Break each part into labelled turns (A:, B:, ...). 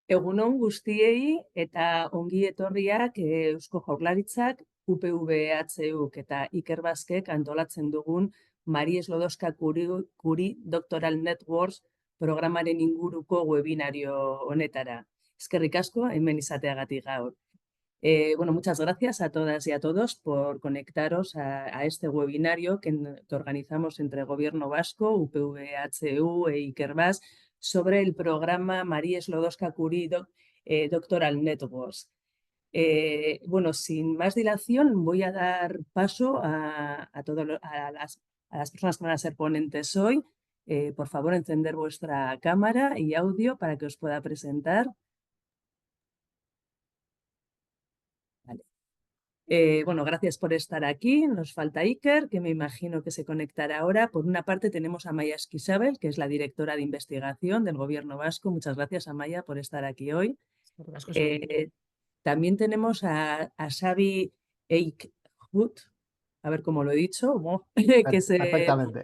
A: Egunon guztiei eta ongi etorriak Eusko Jaurlaritzak, UPV-EHUk eta Ikerbasquek antolatzen dugun Maries Lodowska Curie Doctoral Networks programaren inguruko webinario honetara. Eskerrik asko, hemen izateagatik gaur. Bueno, muchas gracias a todas y a todos por conectaros a este webinario que organizamos entre Gobierno Vasco, UPV-EHU e Ikerbas sobre el programa Maries Lodowska Curie Doctoral Networks. Bueno, sin más dilación, voy a dar paso a las personas que van a ser ponentes hoy. Por favor, encender vuestra cámara y audio para que os pueda presentar. Vale. Bueno, gracias por estar aquí. Nos falta Iker, que me imagino que se conectará ahora. Por una parte tenemos a Maya Esquisabel, que es la directora de investigación del Gobierno Vasco. Muchas gracias, Amaya, por estar aquí hoy. También tenemos a Xavi Eichhut, a ver cómo lo he dicho, que es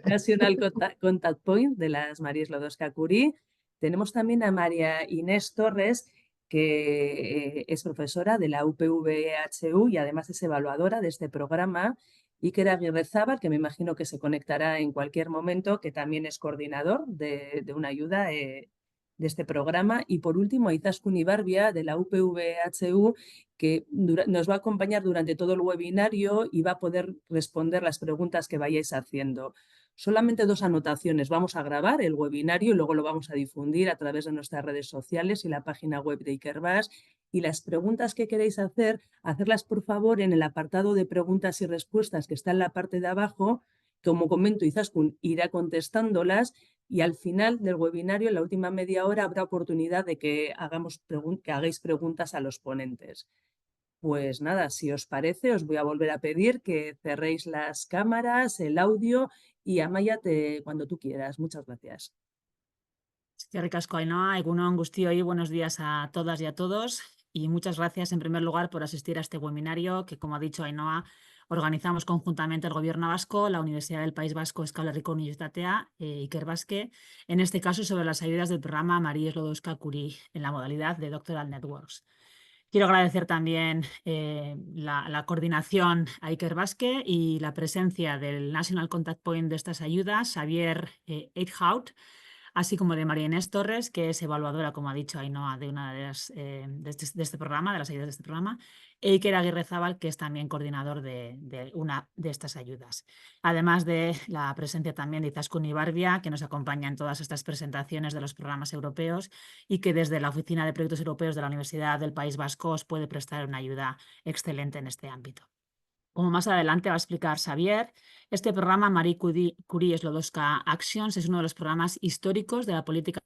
A: National Contact Point de las Maries Lodowska Curie. Tenemos también a María Inés Torres, que es profesora de la UPV-EHU y además es evaluadora de este programa. Iker Aguirrezábal, que me imagino que se conectará en cualquier momento, que también es coordinador de una ayuda de este programa. Y por último, Izaskun Ibarbia, de la UPV-EHU, que nos va a acompañar durante todo el webinario y va a poder responder las preguntas que vayáis haciendo. Solamente dos anotaciones. Vamos a grabar el webinario y luego lo vamos a difundir a través de nuestras redes sociales y la página web de Ikerbas. Y las preguntas que queréis hacerlas por favor en el apartado de preguntas y respuestas que está en la parte de abajo. Como comento, Izaskun irá contestándolas y al final del webinario, en la última media hora, habrá oportunidad de que hagáis preguntas a los ponentes. Pues nada, si os parece, os voy a volver a pedir que cerréis las cámaras, el audio y Amaya, cuando tú quieras. Muchas gracias.
B: Eskerrik asko, Ainhoa. Egunon guztioi, buenos días a todas y a todos. Y muchas gracias en primer lugar por asistir a este webinario que, como ha dicho Ainhoa, organizamos conjuntamente el Gobierno Vasco, la Universidad del País Vasco, Euskal Herriko Unibertsitatea, Ikerbasque, en este caso sobre las ayudas del programa Maries Lodowska Curie en la modalidad de Doctoral Networks. Quiero agradecer también la coordinación a Ikerbasque y la presencia del National Contact Point de estas ayudas, Xavier Eichhut, así como de María Inés Torres, que es evaluadora, como ha dicho Ainhoa, de una de este programa, de las ayudas de este programa, e Iker Aguirrezábal, que es también coordinador de una de estas ayudas. Además de la presencia también de Izaskun Ibarbia, que nos acompaña en todas estas presentaciones de los programas europeos y que desde la Oficina de Proyectos Europeos de la Universidad del País Vasco os puede prestar una ayuda excelente en este ámbito. Como más adelante va a explicar Xavier, este programa Marie Curie Slodowska Actions es uno de los programas históricos de la política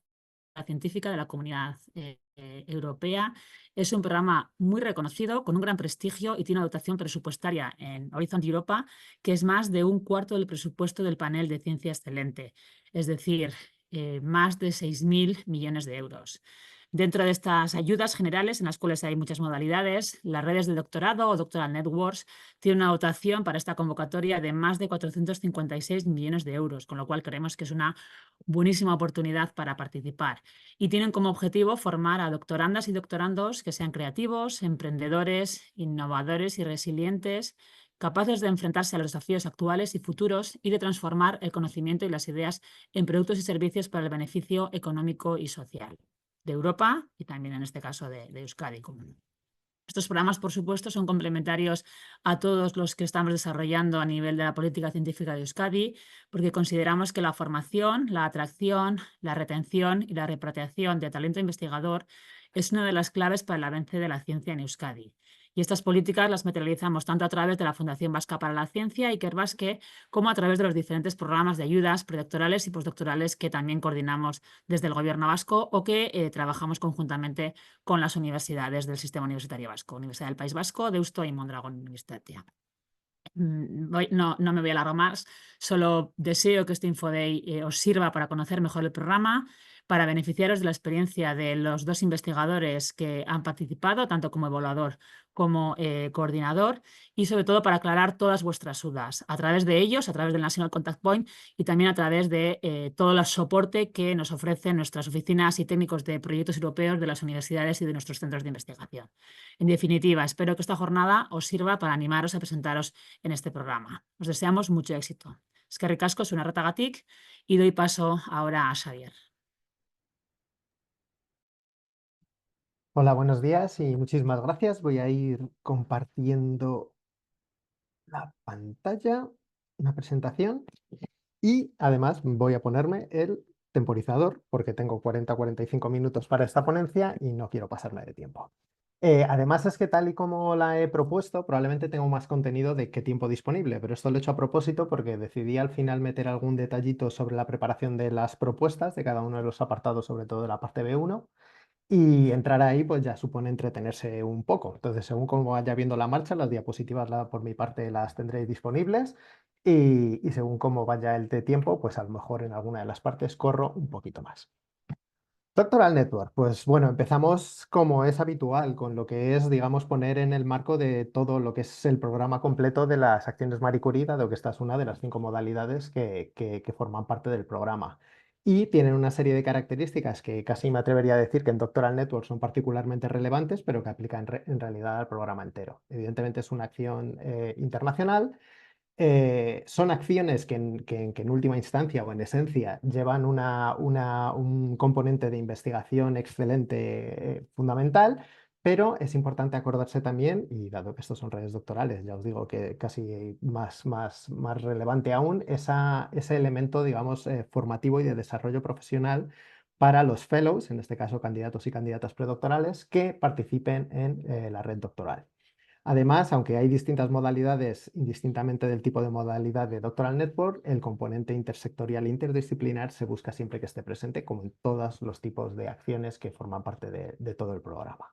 B: científica de la Comunidad Europea. Es un programa muy reconocido, con un gran prestigio y tiene una dotación presupuestaria en Horizon Europa que es más de un cuarto del presupuesto del panel de ciencia excelente, es decir, más de 6.000 millones de euros. Dentro de estas ayudas generales, en las cuales hay muchas modalidades, las redes de doctorado o Doctoral Networks tienen una dotación para esta convocatoria de más de 456 millones de euros, con lo cual creemos que es una buenísima oportunidad para participar. Y tienen como objetivo formar a doctorandas y doctorandos que sean creativos, emprendedores, innovadores y resilientes, capaces de enfrentarse a los desafíos actuales y futuros y de transformar el conocimiento y las ideas en productos y servicios para el beneficio económico y social de Europa y también en este caso de Euskadi. Estos programas, por supuesto, son complementarios a todos los que estamos desarrollando a nivel de la política científica de Euskadi, porque consideramos que la formación, la atracción, la retención y la repatriación de talento investigador es una de las claves para el avance de la ciencia en Euskadi. Y estas políticas las materializamos tanto a través de la Fundación Vasca para la Ciencia, Ikerbasque, como a través de los diferentes programas de ayudas predoctorales y postdoctorales que también coordinamos desde el Gobierno vasco o que trabajamos conjuntamente con las universidades del Sistema Universitario Vasco, Universidad del País Vasco, Deusto y Mondragón Universitatea. No me voy a alargar más, solo deseo que este Infoday os sirva para conocer mejor el programa, para beneficiaros de la experiencia de los 2 investigadores que han participado, tanto como evaluador como coordinador, y sobre todo para aclarar todas vuestras dudas a través de ellos, a través del National Contact Point y también a través de todo el soporte que nos ofrecen nuestras oficinas y técnicos de proyectos europeos de las universidades y de nuestros centros de investigación. En definitiva, espero que esta jornada os sirva para animaros a presentaros en este programa. Os deseamos mucho éxito. Eskerrik asko, soy Narratagatik y doy paso ahora a Xavier.
C: Hola, buenos días y muchísimas gracias. Voy a ir compartiendo la pantalla, una presentación y además voy a ponerme el temporizador porque tengo 40-45 minutos para esta ponencia y no quiero pasarme de tiempo. Además es que tal y como la he propuesto, probablemente tengo más contenido de qué tiempo disponible, pero esto lo he hecho a propósito porque decidí al final meter algún detallito sobre la preparación de las propuestas de cada uno de los apartados, sobre todo de la parte B1. Y entrar ahí pues ya supone entretenerse un poco. Entonces, según cómo vaya viendo la marcha, las diapositivas por mi parte las tendré disponibles y según cómo vaya el de tiempo, pues a lo mejor en alguna de las partes corro un poquito más. Doctoral Network, pues bueno, empezamos como es habitual con lo que es, digamos, poner en el marco de todo lo que es el programa completo de las acciones Marie Curie, dado que esta es una de las 5 modalidades que forman parte del programa. Y tienen una serie de características que casi me atrevería a decir que en Doctoral Network son particularmente relevantes, pero que aplican en realidad al programa entero. Evidentemente es una acción internacional. Son acciones que en última instancia o en esencia llevan un componente de investigación excelente, fundamental, pero es importante acordarse también, y dado que estos son redes doctorales, ya os digo que casi más relevante aún, ese elemento, digamos, formativo y de desarrollo profesional para los fellows, en este caso candidatos y candidatas predoctorales, que participen en la red doctoral. Además, aunque hay distintas modalidades, indistintamente del tipo de modalidad de Doctoral Network, el componente intersectorial e interdisciplinar se busca siempre que esté presente, como en todos los tipos de acciones que forman parte de todo el programa.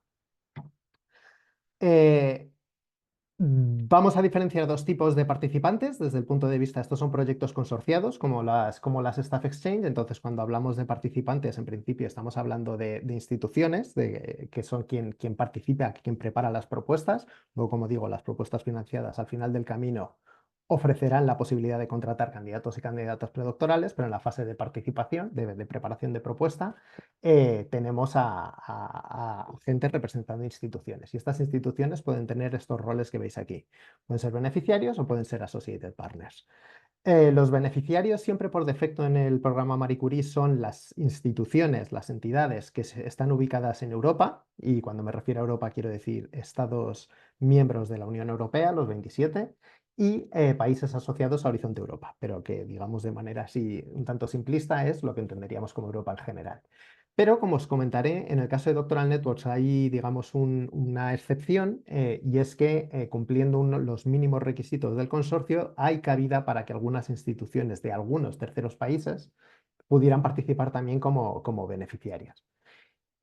C: Vamos a diferenciar dos tipos de participantes desde el punto de vista, estos son proyectos consorciados como las Staff Exchange, entonces cuando hablamos de participantes en principio estamos hablando de instituciones que son quien participa, quien prepara las propuestas, luego como digo las propuestas financiadas al final del camino ofrecerán la posibilidad de contratar candidatos y candidatas predoctorales, pero en la fase de participación, de preparación de propuesta, tenemos a gente representando instituciones. Y estas instituciones pueden tener estos roles que veis aquí. Pueden ser beneficiarios o pueden ser associated partners. Los beneficiarios siempre por defecto en el programa Marie Curie son las instituciones, las entidades que están ubicadas en Europa, y cuando me refiero a Europa quiero decir Estados miembros de la Unión Europea, los 27, y países asociados a Horizonte Europa, pero que digamos de manera así un tanto simplista es lo que entenderíamos como Europa en general. Pero como os comentaré, en el caso de Doctoral Networks hay, digamos, una excepción y es que cumpliendo los mínimos requisitos del consorcio hay cabida para que algunas instituciones de algunos terceros países pudieran participar también como beneficiarias.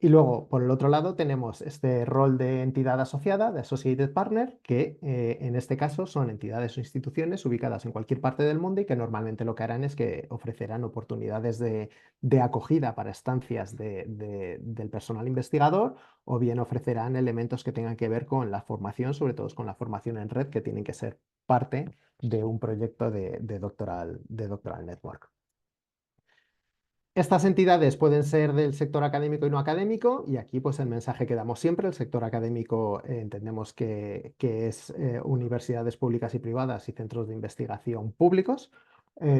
C: Y luego, por el otro lado, tenemos este rol de entidad asociada, de Associated Partner, que en este caso son entidades o instituciones ubicadas en cualquier parte del mundo y que normalmente lo que harán es que ofrecerán oportunidades de acogida para estancias del personal investigador o bien ofrecerán elementos que tengan que ver con la formación, sobre todo con la formación en red, que tienen que ser parte de un proyecto de Doctoral Network. Estas entidades pueden ser del sector académico y no académico, y aquí pues el mensaje que damos siempre, el sector académico entendemos que es universidades públicas y privadas y centros de investigación públicos,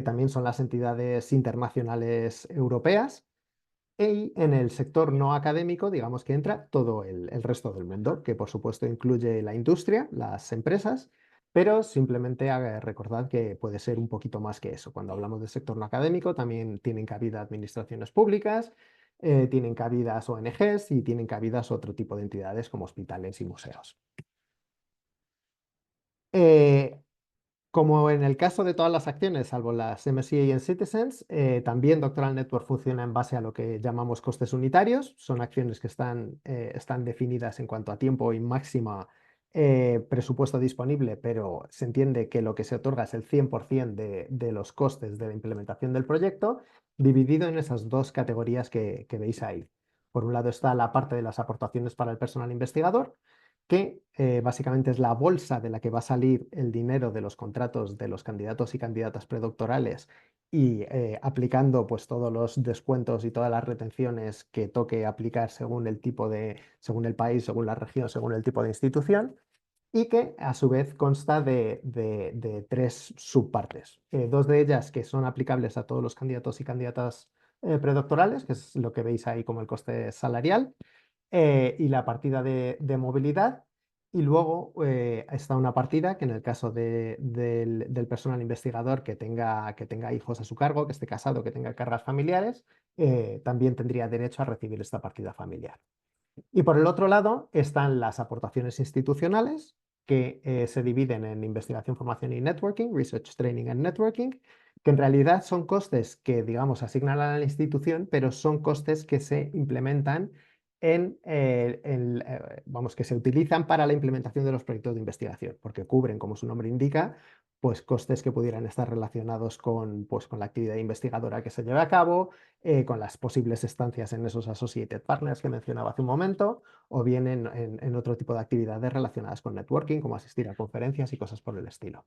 C: también son las entidades internacionales europeas, y en el sector no académico digamos que entra todo el resto del mundo, que por supuesto incluye la industria, las empresas, pero simplemente recordad que puede ser un poquito más que eso. Cuando hablamos del sector no académico, también tienen cabida administraciones públicas, tienen cabidas ONGs y tienen cabidas otro tipo de entidades como hospitales y museos. Como en el caso de todas las acciones, salvo las MSCI en Citizens, también Doctoral Network funciona en base a lo que llamamos costes unitarios. Son acciones que están definidas en cuanto a tiempo y máxima presupuesto disponible, pero se entiende que lo que se otorga es el 100% de los costes de la implementación del proyecto, dividido en esas dos categorías que veis ahí. Por un lado está la parte de las aportaciones para el personal investigador, que básicamente es la bolsa de la que va a salir el dinero de los contratos de los candidatos y candidatas predoctorales y aplicando pues todos los descuentos y todas las retenciones que toque aplicar según el tipo según el país, según la región, según el tipo de institución, y que a su vez consta de tres subpartes. Dos de ellas que son aplicables a todos los candidatos y candidatas predoctorales, que es lo que veis ahí como el coste salarial, y la partida de movilidad. Y luego está una partida que en el caso del personal investigador que tenga hijos a su cargo, que esté casado, que tenga cargas familiares, también tendría derecho a recibir esta partida familiar. Y por el otro lado están las aportaciones institucionales, que se dividen en investigación, formación y networking, research, training and networking, que en realidad son costes que, digamos, asignan a la institución, pero son costes que se implementan vamos, que se utilizan para la implementación de los proyectos de investigación, porque cubren, como su nombre indica, pues costes que pudieran estar relacionados pues, con la actividad investigadora que se lleve a cabo, con las posibles estancias en esos associated partners que mencionaba hace un momento, o bien en otro tipo de actividades relacionadas con networking, como asistir a conferencias y cosas por el estilo.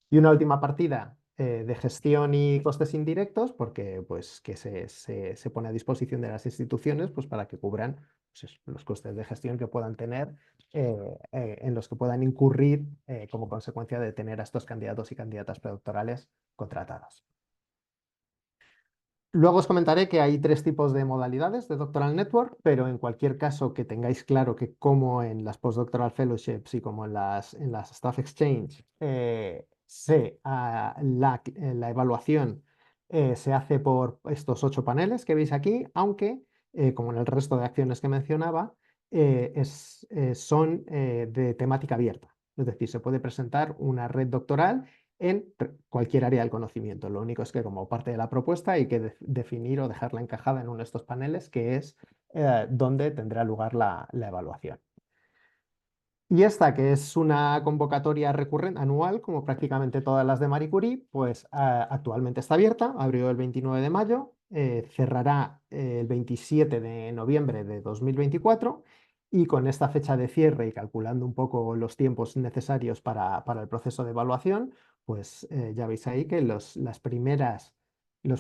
C: Y una última partida de gestión y costes indirectos, porque pues, que se pone a disposición de las instituciones pues, para que cubran pues, los costes de gestión que puedan tener, en los que puedan incurrir como consecuencia de tener a estos candidatos y candidatas predoctorales contratados. Luego os comentaré que hay tres tipos de modalidades de Doctoral Network, pero en cualquier caso que tengáis claro que como en las Postdoctoral Fellowships y como en las Staff Exchange, la evaluación se hace por estos 8 paneles que veis aquí, aunque, como en el resto de acciones que mencionaba, son de temática abierta. Es decir, se puede presentar una red doctoral en cualquier área del conocimiento. Lo único es que como parte de la propuesta hay que definir o dejarla encajada en uno de estos paneles, que es donde tendrá lugar la evaluación. Y esta, que es una convocatoria recurrente anual, como prácticamente todas las de Marie Curie, pues actualmente está abierta, abrió el 29 de mayo, cerrará el 27 de noviembre de 2024, y con esta fecha de cierre y calculando un poco los tiempos necesarios para el proceso de evaluación, pues ya veis ahí que los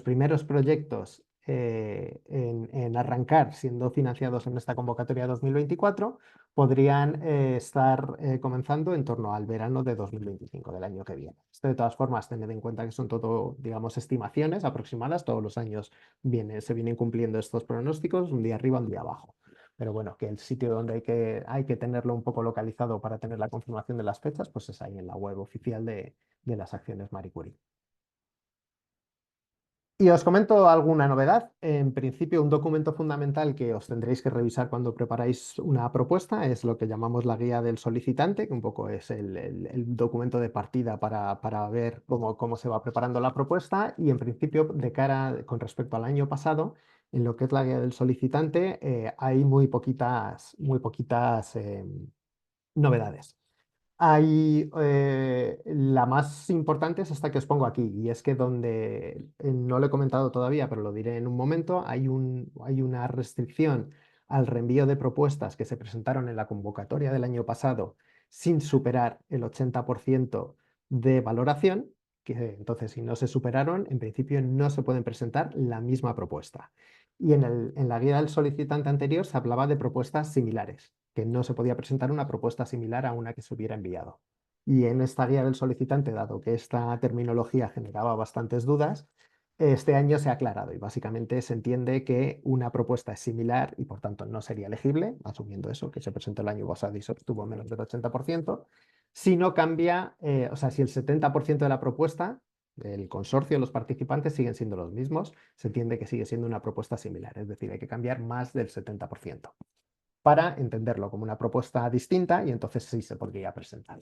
C: primeros proyectos en arrancar siendo financiados en esta convocatoria 2024 podrían estar comenzando en torno al verano de 2025, del año que viene. Esto de todas formas, tened en cuenta que son todo, digamos, estimaciones aproximadas, todos los años se vienen cumpliendo estos pronósticos, un día arriba, un día abajo. Pero bueno, que el sitio donde hay que tenerlo un poco localizado para tener la confirmación de las fechas, pues es ahí en la web oficial de las acciones Marie Curie. Y os comento alguna novedad. En principio, un documento fundamental que os tendréis que revisar cuando preparáis una propuesta es lo que llamamos la guía del solicitante, que un poco es el documento de partida para ver cómo se va preparando la propuesta. Y en principio, con respecto al año pasado, en lo que es la guía del solicitante, hay muy poquitas novedades. La más importante es esta que os pongo aquí, y es que no lo he comentado todavía, pero lo diré en un momento, hay una restricción al reenvío de propuestas que se presentaron en la convocatoria del año pasado sin superar el 80% de valoración, que entonces si no se superaron, en principio no se pueden presentar la misma propuesta. Y en la guía del solicitante anterior se hablaba de propuestas similares, que no se podía presentar una propuesta similar a una que se hubiera enviado. Y en esta guía del solicitante, dado que esta terminología generaba bastantes dudas, este año se ha aclarado y básicamente se entiende que una propuesta es similar y por tanto no sería elegible, asumiendo eso, que se presentó el año pasado y se obtuvo menos del 80%, si no cambia, o sea, si el 70% de la propuesta del consorcio, los participantes siguen siendo los mismos, se entiende que sigue siendo una propuesta similar, es decir, hay que cambiar más del 70% para entenderlo como una propuesta distinta y entonces sí se podría presentar.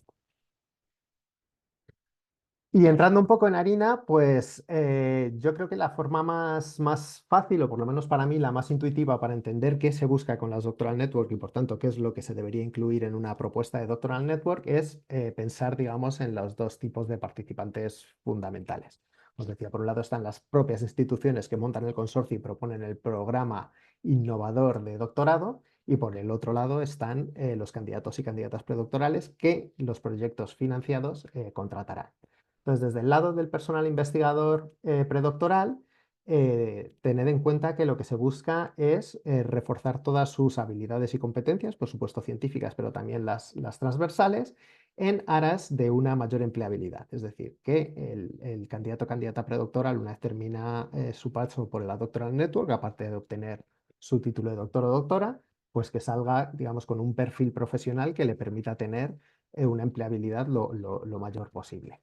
C: Y entrando un poco en harina, pues yo creo que la forma más fácil, o por lo menos para mí la más intuitiva para entender qué se busca con las Doctoral Network y por tanto qué es lo que se debería incluir en una propuesta de Doctoral Network, es pensar, digamos, en los dos tipos de participantes fundamentales. Os decía, por un lado están las propias instituciones que montan el consorcio y proponen el programa innovador de doctorado, y por el otro lado están los candidatos y candidatas predoctorales que los proyectos financiados contratarán. Entonces, desde el lado del personal investigador predoctoral, tened en cuenta que lo que se busca es reforzar todas sus habilidades y competencias, por supuesto científicas, pero también las transversales, en aras de una mayor empleabilidad. Es decir, que el candidato o candidata predoctoral, una vez termina su paso por la Doctoral Network, aparte de obtener su título de doctor o doctora, pues que salga, digamos, con un perfil profesional que le permita tener una empleabilidad lo mayor posible.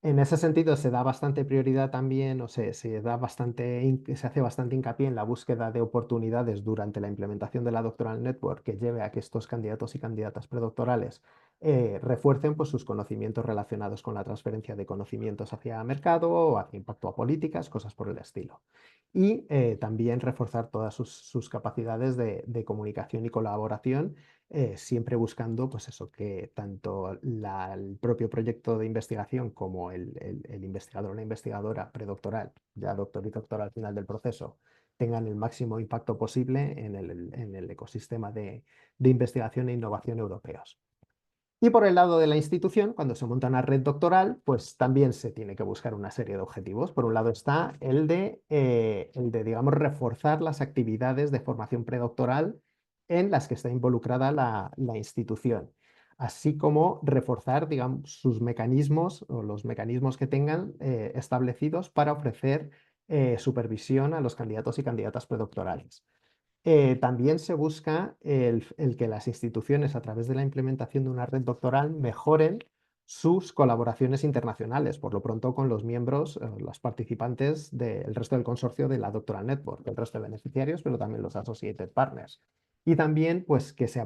C: En ese sentido se da bastante prioridad también, o se da bastante, se hace bastante hincapié en la búsqueda de oportunidades durante la implementación de la Doctoral Network que lleve a que estos candidatos y candidatas predoctorales refuercen pues, sus conocimientos relacionados con la transferencia de conocimientos hacia mercado o hacia impacto a políticas, cosas por el estilo. Y también reforzar todas sus capacidades de comunicación y colaboración, siempre buscando pues eso, que tanto el propio proyecto de investigación como el investigador o la investigadora predoctoral, ya doctor y doctora al final del proceso, tengan el máximo impacto posible en el ecosistema de investigación e innovación europeos. Y por el lado de la institución, cuando se monta una red doctoral, pues también se tiene que buscar una serie de objetivos. Por un lado está digamos, reforzar las actividades de formación predoctoral en las que está involucrada la institución, así como reforzar, digamos, sus mecanismos o los mecanismos que tengan establecidos para ofrecer supervisión a los candidatos y candidatas predoctorales. También se busca el que las instituciones, a través de la implementación de una red doctoral, mejoren sus colaboraciones internacionales, por lo pronto con los miembros, los participantes del resto del consorcio de la Doctoral Network, el resto de beneficiarios, pero también los Associated Partners. Y también pues, que se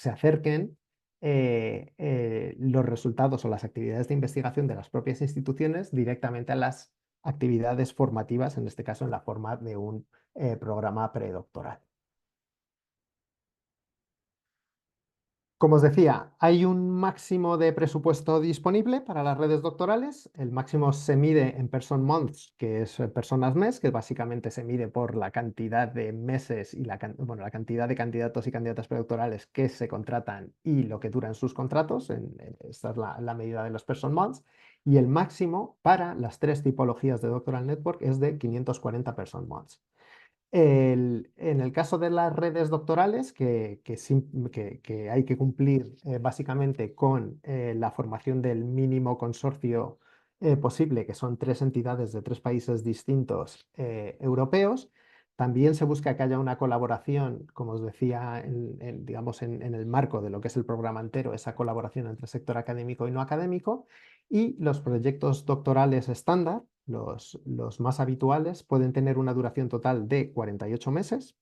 C: acerquen los resultados o las actividades de investigación de las propias instituciones directamente a las actividades formativas, en este caso en la forma de un programa predoctoral. Como os decía, hay un máximo de presupuesto disponible para las redes doctorales. El máximo se mide en person months, que es personas mes, que básicamente se mide por la cantidad de meses y la cantidad de candidatos y candidatas predoctorales que se contratan y lo que duran sus contratos. Esta es la medida de los person months. Y el máximo para las tres tipologías de Doctoral Network es de 540 person months. En el caso de las redes doctorales, que hay que cumplir básicamente con la formación del mínimo consorcio posible, que son 3 entidades de 3 países distintos europeos, también se busca que haya una colaboración, como os decía, digamos, en el marco de lo que es el programa entero, esa colaboración entre sector académico y no académico, y los proyectos doctorales estándar, los más habituales, pueden tener una duración total de 48 meses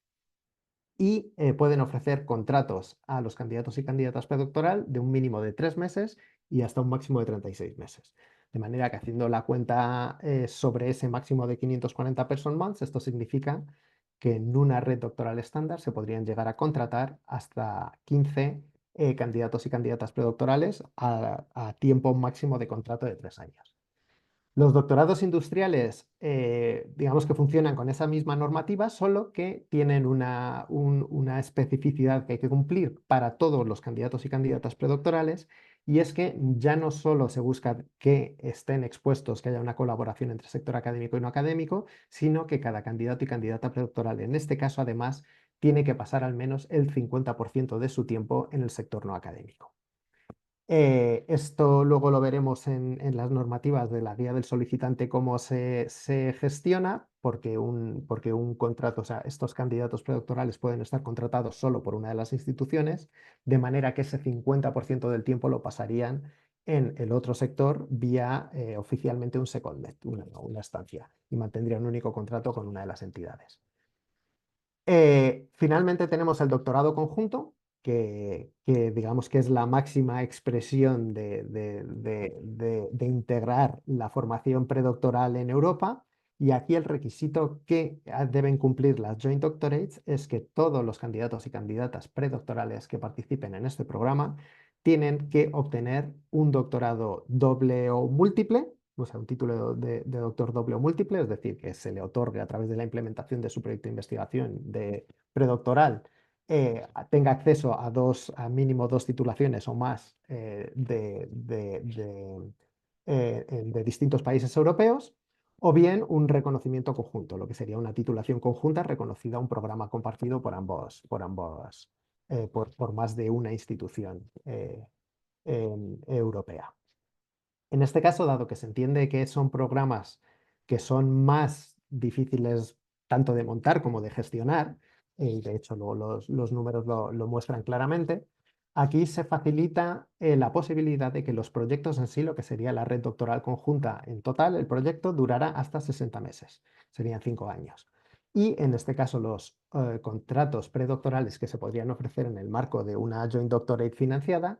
C: y pueden ofrecer contratos a los candidatos y candidatas predoctoral de un mínimo de 3 meses y hasta un máximo de 36 meses. De manera que, haciendo la cuenta sobre ese máximo de 540 person months, esto significa que en una red doctoral estándar se podrían llegar a contratar hasta 15 candidatos y candidatas predoctorales a tiempo máximo de contrato de 3 años. Los doctorados industriales, digamos que funcionan con esa misma normativa, solo que tienen una especificidad que hay que cumplir para todos los candidatos y candidatas predoctorales, y es que ya no solo se busca que estén expuestos, que haya una colaboración entre sector académico y no académico, sino que cada candidato y candidata predoctoral, en este caso además, tiene que pasar al menos el 50% de su tiempo en el sector no académico. Esto luego lo veremos en las normativas de la guía del solicitante, cómo se gestiona, porque un contrato, o sea, estos candidatos predoctorales pueden estar contratados solo por una de las instituciones, de manera que ese 50% del tiempo lo pasarían en el otro sector vía oficialmente un secondment, una estancia, y mantendrían un único contrato con una de las entidades. Finalmente tenemos el doctorado conjunto, digamos que es la máxima expresión de integrar la formación predoctoral en Europa. Y aquí el requisito que deben cumplir las Joint Doctorates es que todos los candidatos y candidatas predoctorales que participen en este programa tienen que obtener un doctorado doble o múltiple, o sea, un título de doctor doble o múltiple, es decir, que se le otorgue a través de la implementación de su proyecto de investigación de predoctoral, tenga acceso a mínimo 2 titulaciones o más de distintos países europeos, o bien un reconocimiento conjunto, lo que sería una titulación conjunta reconocida a un programa compartido por más de una institución europea. En este caso, dado que se entiende que son programas que son más difíciles tanto de montar como de gestionar, y de hecho los números lo muestran claramente, aquí se facilita la posibilidad de que los proyectos en sí, lo que sería la red doctoral conjunta en total, el proyecto durará hasta 60 meses, serían 5 años. Y en este caso los contratos predoctorales que se podrían ofrecer en el marco de una Joint Doctorate financiada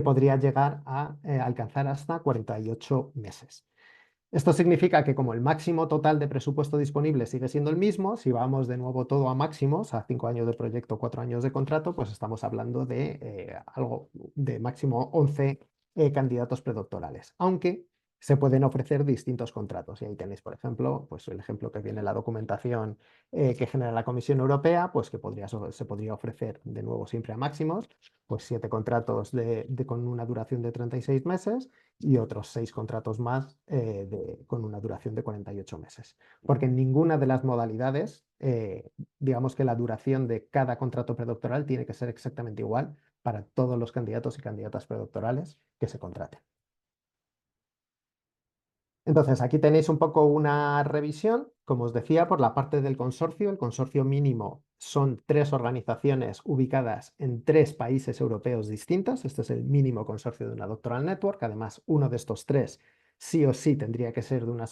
C: podría llegar a alcanzar hasta 48 meses. Esto significa que como el máximo total de presupuesto disponible sigue siendo el mismo, si vamos de nuevo todo a máximos, a 5 años de proyecto, 4 años de contrato, pues estamos hablando de algo de máximo 11 candidatos predoctorales, aunque se pueden ofrecer distintos contratos. Y ahí tenéis, por ejemplo, pues el ejemplo que viene en la documentación que genera la Comisión Europea, pues que se podría ofrecer de nuevo siempre a máximos, pues 7 contratos con una duración de 36 meses y otros 6 contratos más con una duración de 48 meses. Porque en ninguna de las modalidades, digamos que la duración de cada contrato predoctoral tiene que ser exactamente igual para todos los candidatos y candidatas predoctorales que se contraten. Entonces, aquí tenéis un poco una revisión, como os decía, por la parte del consorcio. El consorcio mínimo son 3 organizaciones ubicadas en 3 países europeos distintos. Este es el mínimo consorcio de una Doctoral Network. Además, uno de estos 3 sí o sí tendría que ser de una o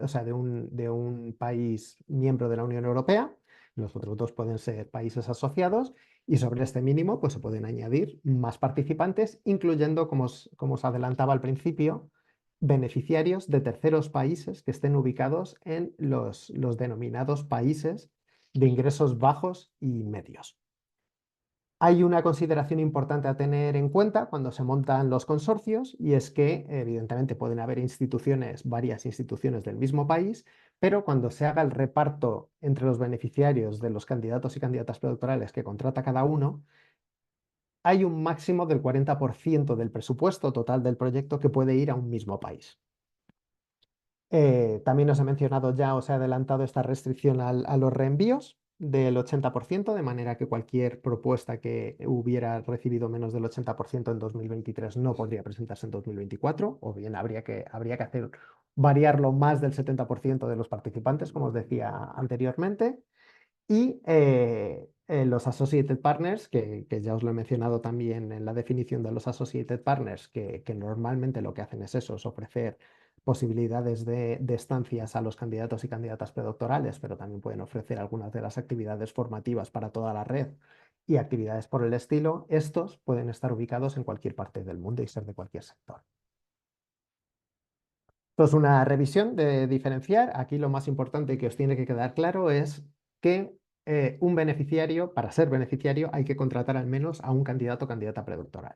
C: sea, de un país miembro de la Unión Europea. Los otros 2 pueden ser países asociados. Y sobre este mínimo, pues se pueden añadir más participantes, incluyendo, como os adelantaba al principio, beneficiarios de terceros países que estén ubicados en los denominados países de ingresos bajos y medios. Hay una consideración importante a tener en cuenta cuando se montan los consorcios, y es que evidentemente pueden haber varias instituciones del mismo país, pero cuando se haga el reparto entre los beneficiarios de los candidatos y candidatas predoctorales que contrata cada uno, hay un máximo del 40% del presupuesto total del proyecto que puede ir a un mismo país. También os he mencionado ya, os he adelantado esta restricción a los reenvíos del 80%, de manera que cualquier propuesta que hubiera recibido menos del 80% en 2023 no podría presentarse en 2024, o bien habría que hacer variarlo más del 70% de los participantes, como os decía anteriormente. Y los Associated Partners, que ya os lo he mencionado también en la definición de los Associated Partners, que normalmente lo que hacen es eso, es ofrecer posibilidades de estancias a los candidatos y candidatas predoctorales, pero también pueden ofrecer algunas de las actividades formativas para toda la red y actividades por el estilo. Estos pueden estar ubicados en cualquier parte del mundo y ser de cualquier sector. Esto es una revisión de diferenciar. Aquí lo más importante que os tiene que quedar claro es que un beneficiario, para ser beneficiario, hay que contratar al menos a un candidato o candidata predoctoral.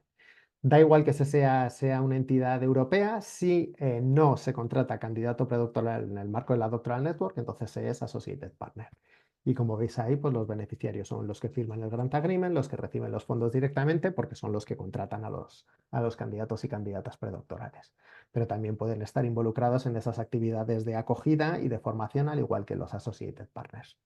C: Da igual que sea una entidad europea, si no se contrata candidato predoctoral en el marco de la Doctoral Network, entonces se es Associated Partner. Y como veis ahí, pues los beneficiarios son los que firman el Grant Agreement, los que reciben los fondos directamente, porque son los que contratan a los candidatos y candidatas predoctorales. Pero también pueden estar involucrados en esas actividades de acogida y de formación, al igual que los Associated Partners.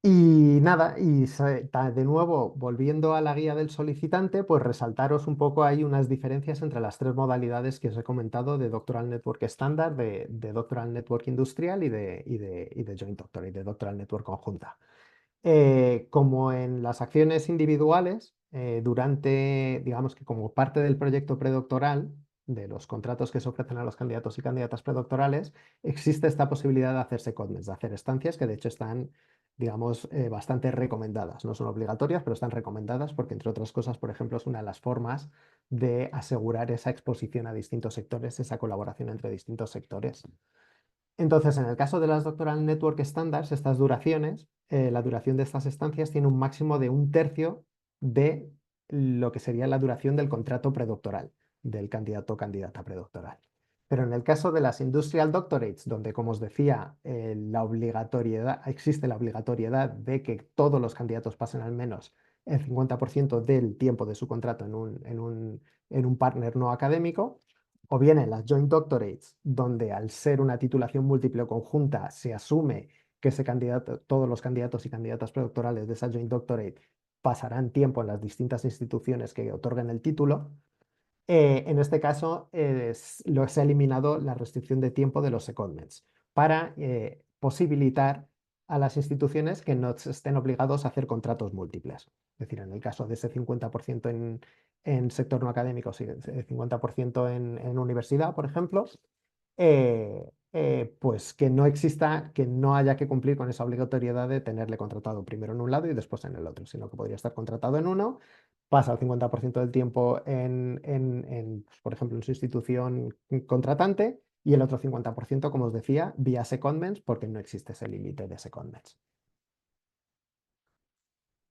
C: Y nada, de nuevo, volviendo a la guía del solicitante, pues resaltaros un poco ahí unas diferencias entre las 3 modalidades que os he comentado de Doctoral Network estándar, de Doctoral Network industrial y de Joint Doctorate, de Doctoral Network conjunta. Como en las acciones individuales, digamos que como parte del proyecto predoctoral, de los contratos que se ofrecen a los candidatos y candidatas predoctorales, existe esta posibilidad de hacer secondments, de hacer estancias que de hecho están digamos, bastante recomendadas. No son obligatorias, pero están recomendadas porque, entre otras cosas, por ejemplo, es una de las formas de asegurar esa exposición a distintos sectores, esa colaboración entre distintos sectores. Entonces, en el caso de las Doctoral Network Standards, estas duraciones, la duración de estas estancias tiene un máximo de 1/3 de lo que sería la duración del contrato predoctoral, del candidato o candidata predoctoral. Pero en el caso de las Industrial Doctorates, donde, como os decía, existe la obligatoriedad de que todos los candidatos pasen al menos el 50% del tiempo de su contrato en un partner no académico, o bien en las Joint Doctorates, donde al ser una titulación múltiple o conjunta se asume que todos los candidatos y candidatas predoctorales de esa Joint Doctorate pasarán tiempo en las distintas instituciones que otorguen el título. En este caso, se ha eliminado la restricción de tiempo de los secondments para posibilitar a las instituciones que no estén obligados a hacer contratos múltiples. Es decir, en el caso de ese 50% en sector no académico, 50% en universidad, por ejemplo, pues que no haya que cumplir con esa obligatoriedad de tenerle contratado primero en un lado y después en el otro, sino que podría estar contratado en uno, pasa el 50% del tiempo por ejemplo, en su institución contratante y el otro 50%, como os decía, vía secondments, porque no existe ese límite de secondments.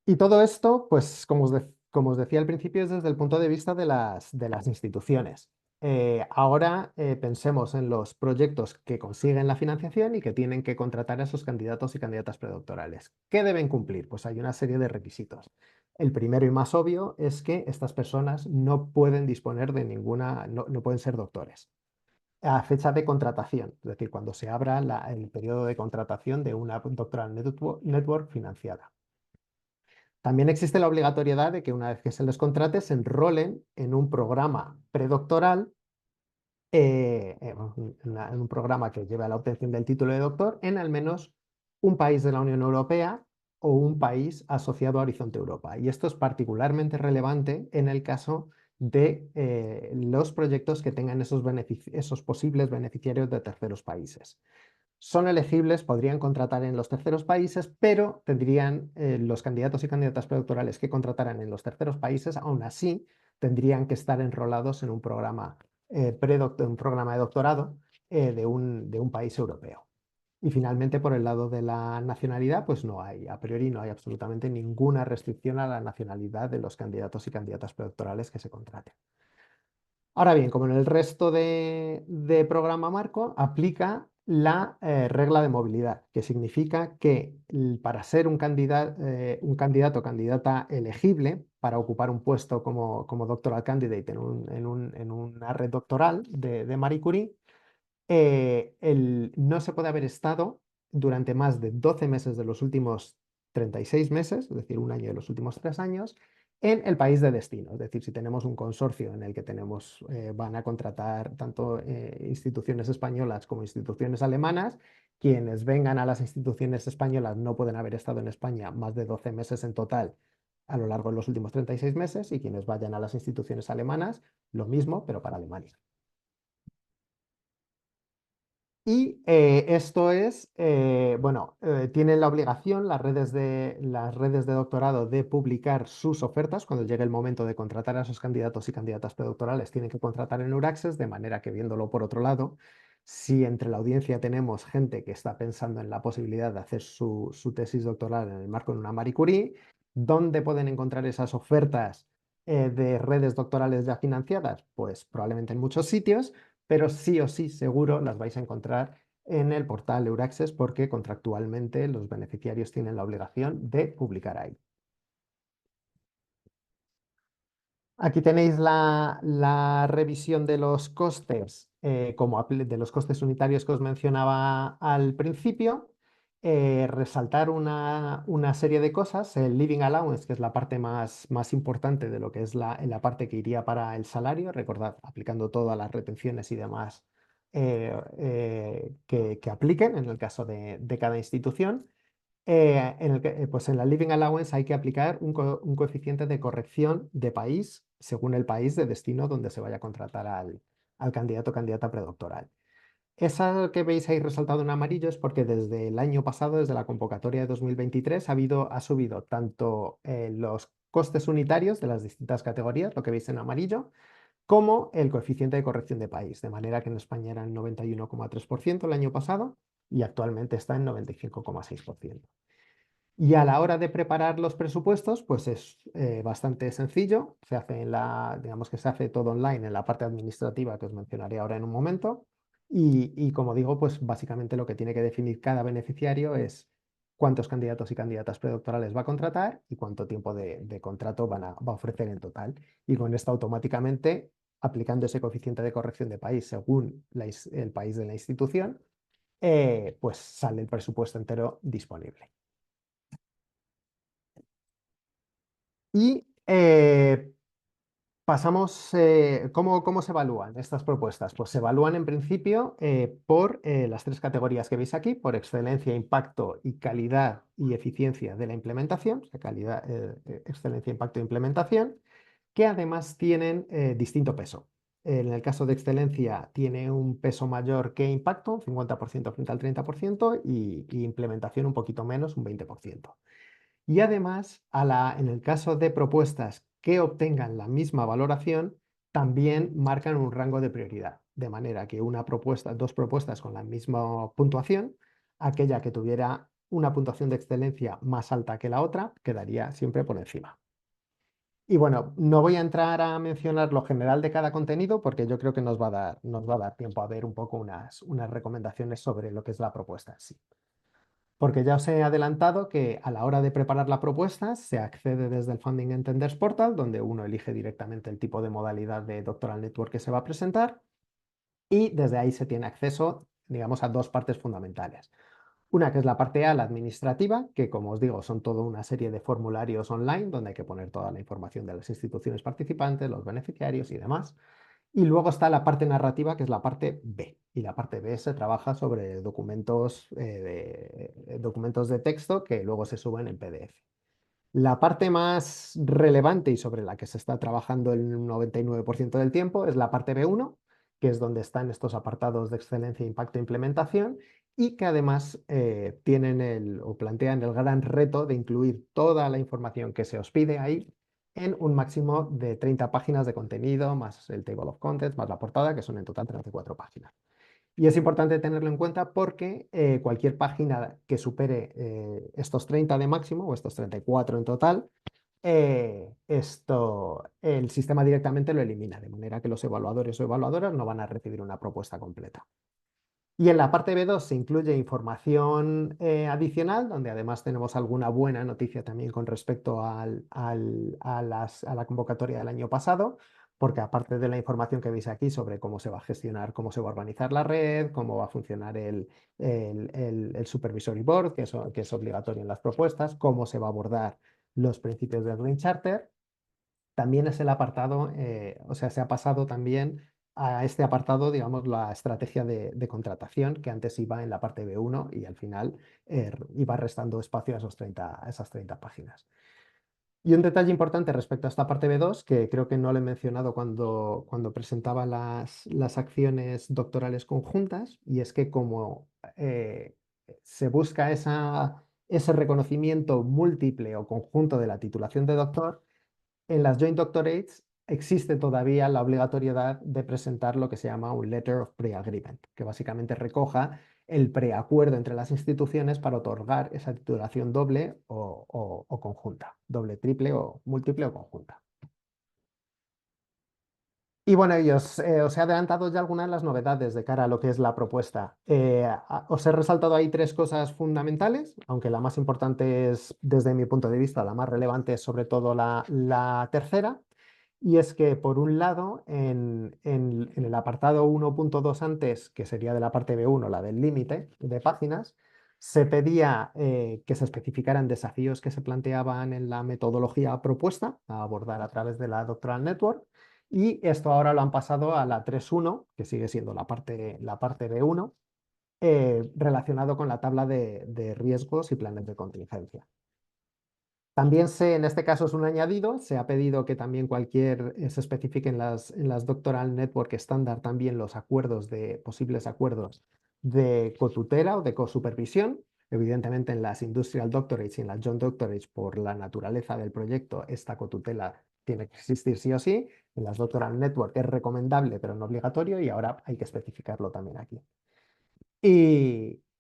C: Y todo esto, pues, como os decía al principio, es desde el punto de vista de las instituciones. Ahora pensemos en los proyectos que consiguen la financiación y que tienen que contratar a esos candidatos y candidatas predoctorales. ¿Qué deben cumplir? Pues hay una serie de requisitos. El primero y más obvio es que estas personas no pueden disponer de no pueden ser doctores a fecha de contratación, es decir, cuando se abra el periodo de contratación de una Doctoral Network financiada. También existe la obligatoriedad de que una vez que se les contrate se enrolen en un programa predoctoral, en un programa que lleve a la obtención del título de doctor en al menos un país de la Unión Europea o un país asociado a Horizonte Europa. Y esto es particularmente relevante en el caso de los proyectos que tengan esos posibles beneficiarios de terceros países. Son elegibles, podrían contratar en los terceros países, pero tendrían los candidatos y candidatas predoctorales que contrataran en los terceros países, aún así, tendrían que estar enrolados en un programa, un programa de doctorado de un país europeo. Y finalmente, por el lado de la nacionalidad, pues a priori no hay absolutamente ninguna restricción a la nacionalidad de los candidatos y candidatas predoctorales que se contraten. Ahora bien, como en el resto de programa marco, aplica la regla de movilidad, que significa que para ser un candidato o candidata elegible para ocupar un puesto como doctoral candidate en una red doctoral de Marie Curie, no se puede haber estado durante más de 12 meses de los últimos 36 meses, es decir, un año de los últimos 3 años, en el país de destino. Es decir, si tenemos un consorcio en el que van a contratar tanto instituciones españolas como instituciones alemanas, quienes vengan a las instituciones españolas no pueden haber estado en España más de 12 meses en total a lo largo de los últimos 36 meses, y quienes vayan a las instituciones alemanas, lo mismo, pero para Alemania. Y esto es, tienen la obligación las redes de doctorado de publicar sus ofertas cuando llegue el momento de contratar a esos candidatos y candidatas predoctorales. Tienen que contratar en Euraccess, de manera que, viéndolo por otro lado, si entre la audiencia tenemos gente que está pensando en la posibilidad de hacer su tesis doctoral en el marco de una Marie Curie, ¿dónde pueden encontrar esas ofertas de redes doctorales ya financiadas? Pues probablemente en muchos sitios, pero sí o sí seguro las vais a encontrar en el portal Euraccess, porque contractualmente los beneficiarios tienen la obligación de publicar ahí. Aquí tenéis la revisión de los costes, de los costes unitarios que os mencionaba al principio. Resaltar una serie de cosas. El living allowance, que es la parte más importante de lo que es la parte que iría para el salario. Recordad, aplicando todas las retenciones y demás que apliquen en el caso de cada institución. Pues en la Living Allowance hay que aplicar un coeficiente de corrección de país según el país de destino donde se vaya a contratar al candidato o candidata predoctoral. esa que veis ahí resaltado en amarillo es porque desde el año pasado, desde la convocatoria de 2023, ha subido tanto los costes unitarios de las distintas categorías, lo que veis en amarillo, como el coeficiente de corrección de país, de manera que en España era el 91,3% el año pasado y actualmente está en 95,6%. Y a la hora de preparar los presupuestos, pues es bastante sencillo. Se hace digamos que se hace todo online en la parte administrativa que os mencionaré ahora en un momento. Y como digo, pues básicamente lo que tiene que definir cada beneficiario es cuántos candidatos y candidatas predoctorales va a contratar y cuánto tiempo de contrato va a ofrecer en total. Y con esto automáticamente, aplicando ese coeficiente de corrección de país según el país de la institución, pues sale el presupuesto entero disponible. Y pasamos, ¿cómo se evalúan estas propuestas? Pues se evalúan en principio por las tres categorías que veis aquí, por excelencia, impacto y calidad y eficiencia de la implementación, o sea, calidad, excelencia, impacto e implementación, que además tienen distinto peso. En el caso de excelencia tiene un peso mayor que impacto, 50% frente al 30%, y implementación un poquito menos, un 20%. Y además, en el caso de propuestas que obtengan la misma valoración, también marcan un rango de prioridad, de manera que dos propuestas con la misma puntuación, aquella que tuviera una puntuación de excelencia más alta que la otra, quedaría siempre por encima. Y bueno, no voy a entrar a mencionar lo general de cada contenido porque yo creo que nos va a dar tiempo a ver un poco unas recomendaciones sobre lo que es la propuesta en sí. Porque ya os he adelantado que a la hora de preparar la propuesta se accede desde el Funding Entenders Portal, donde uno elige directamente el tipo de modalidad de Doctoral Network que se va a presentar, y desde ahí se tiene acceso, digamos, a dos partes fundamentales. Una que es la parte A, la administrativa, que como os digo son toda una serie de formularios online donde hay que poner toda la información de las instituciones participantes, los beneficiarios y demás. Y luego está la parte narrativa, que es la parte B. Y la parte B se trabaja sobre documentos de texto que luego se suben en PDF. La parte más relevante y sobre la que se está trabajando el 99% del tiempo es la parte B1, que es donde están estos apartados de excelencia, impacto e implementación, y que además tienen o plantean el gran reto de incluir toda la información que se os pide ahí en un máximo de 30 páginas de contenido, más el table of contents, más la portada, que son en total 34 páginas. Y es importante tenerlo en cuenta porque cualquier página que supere estos 30 de máximo, o estos 34 en total, el sistema directamente lo elimina, de manera que los evaluadores o evaluadoras no van a recibir una propuesta completa. Y en la parte B2 se incluye información adicional, donde además tenemos alguna buena noticia también con respecto a la convocatoria del año pasado, porque aparte de la información que veis aquí sobre cómo se va a gestionar, cómo se va a organizar la red, cómo va a funcionar el Supervisory Board, que es obligatorio en las propuestas, cómo se va a abordar los principios del Green Charter, también es el apartado, o sea, se ha pasado también a este apartado, digamos, la estrategia de contratación, que antes iba en la parte B1 y al final iba restando espacio a esas 30 páginas. Y un detalle importante respecto a esta parte B2, que creo que no lo he mencionado cuando presentaba las acciones doctorales conjuntas, y es que como se busca ese reconocimiento múltiple o conjunto de la titulación de doctor, en las Joint Doctorates existe todavía la obligatoriedad de presentar lo que se llama un Letter of Pre-Agreement, que básicamente recoja el preacuerdo entre las instituciones para otorgar esa titulación doble o conjunta, doble, triple o múltiple o conjunta. Y bueno, os he adelantado ya algunas de las novedades de cara a lo que es la propuesta. Os he resaltado ahí tres cosas fundamentales, aunque la más importante es, desde mi punto de vista, la más relevante es sobre todo la tercera, y es que por un lado, en el apartado 1.2 antes, que sería de la parte B1, la del límite de páginas, se pedía que se especificaran desafíos que se planteaban en la metodología propuesta a abordar a través de la Doctoral Network. Y esto ahora lo han pasado a la 3.1, que sigue siendo la parte B1, relacionado con la tabla de riesgos y planes de contingencia. También en este caso es un añadido, se ha pedido que también se especifiquen en las Doctoral Network estándar también los posibles acuerdos de cotutela o de cosupervisión. Evidentemente en las Industrial Doctorates y en las John Doctorates, por la naturaleza del proyecto, esta cotutela tiene que existir sí o sí. En las Doctoral Network es recomendable, pero no obligatorio, y ahora hay que especificarlo también aquí.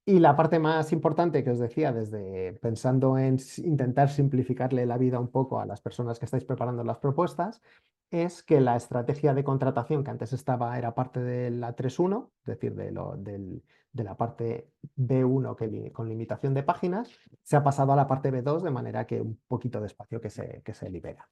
C: Y la parte más importante que os decía, desde pensando en intentar simplificarle la vida un poco a las personas que estáis preparando las propuestas, es que la estrategia de contratación que antes era parte de la 3.1, es decir, de la parte B1 con limitación de páginas, se ha pasado a la parte B2 de manera que un poquito de espacio que se libera.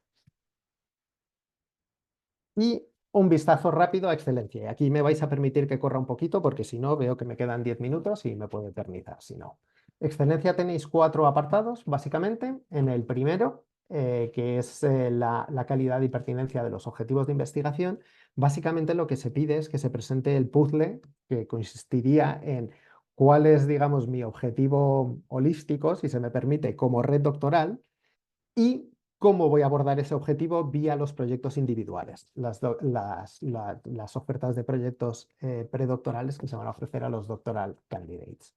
C: Y un vistazo rápido a excelencia. Y aquí me vais a permitir que corra un poquito porque si no veo que me quedan 10 minutos y me puedo eternizar. Si no. Excelencia tenéis 4 apartados, básicamente. En el primero, que es la calidad y pertinencia de los objetivos de investigación, básicamente lo que se pide es que se presente el puzzle que consistiría en cuál es, digamos, mi objetivo holístico, si se me permite, como red doctoral, y cómo voy a abordar ese objetivo vía los proyectos individuales, las ofertas de proyectos predoctorales que se van a ofrecer a los doctoral candidates.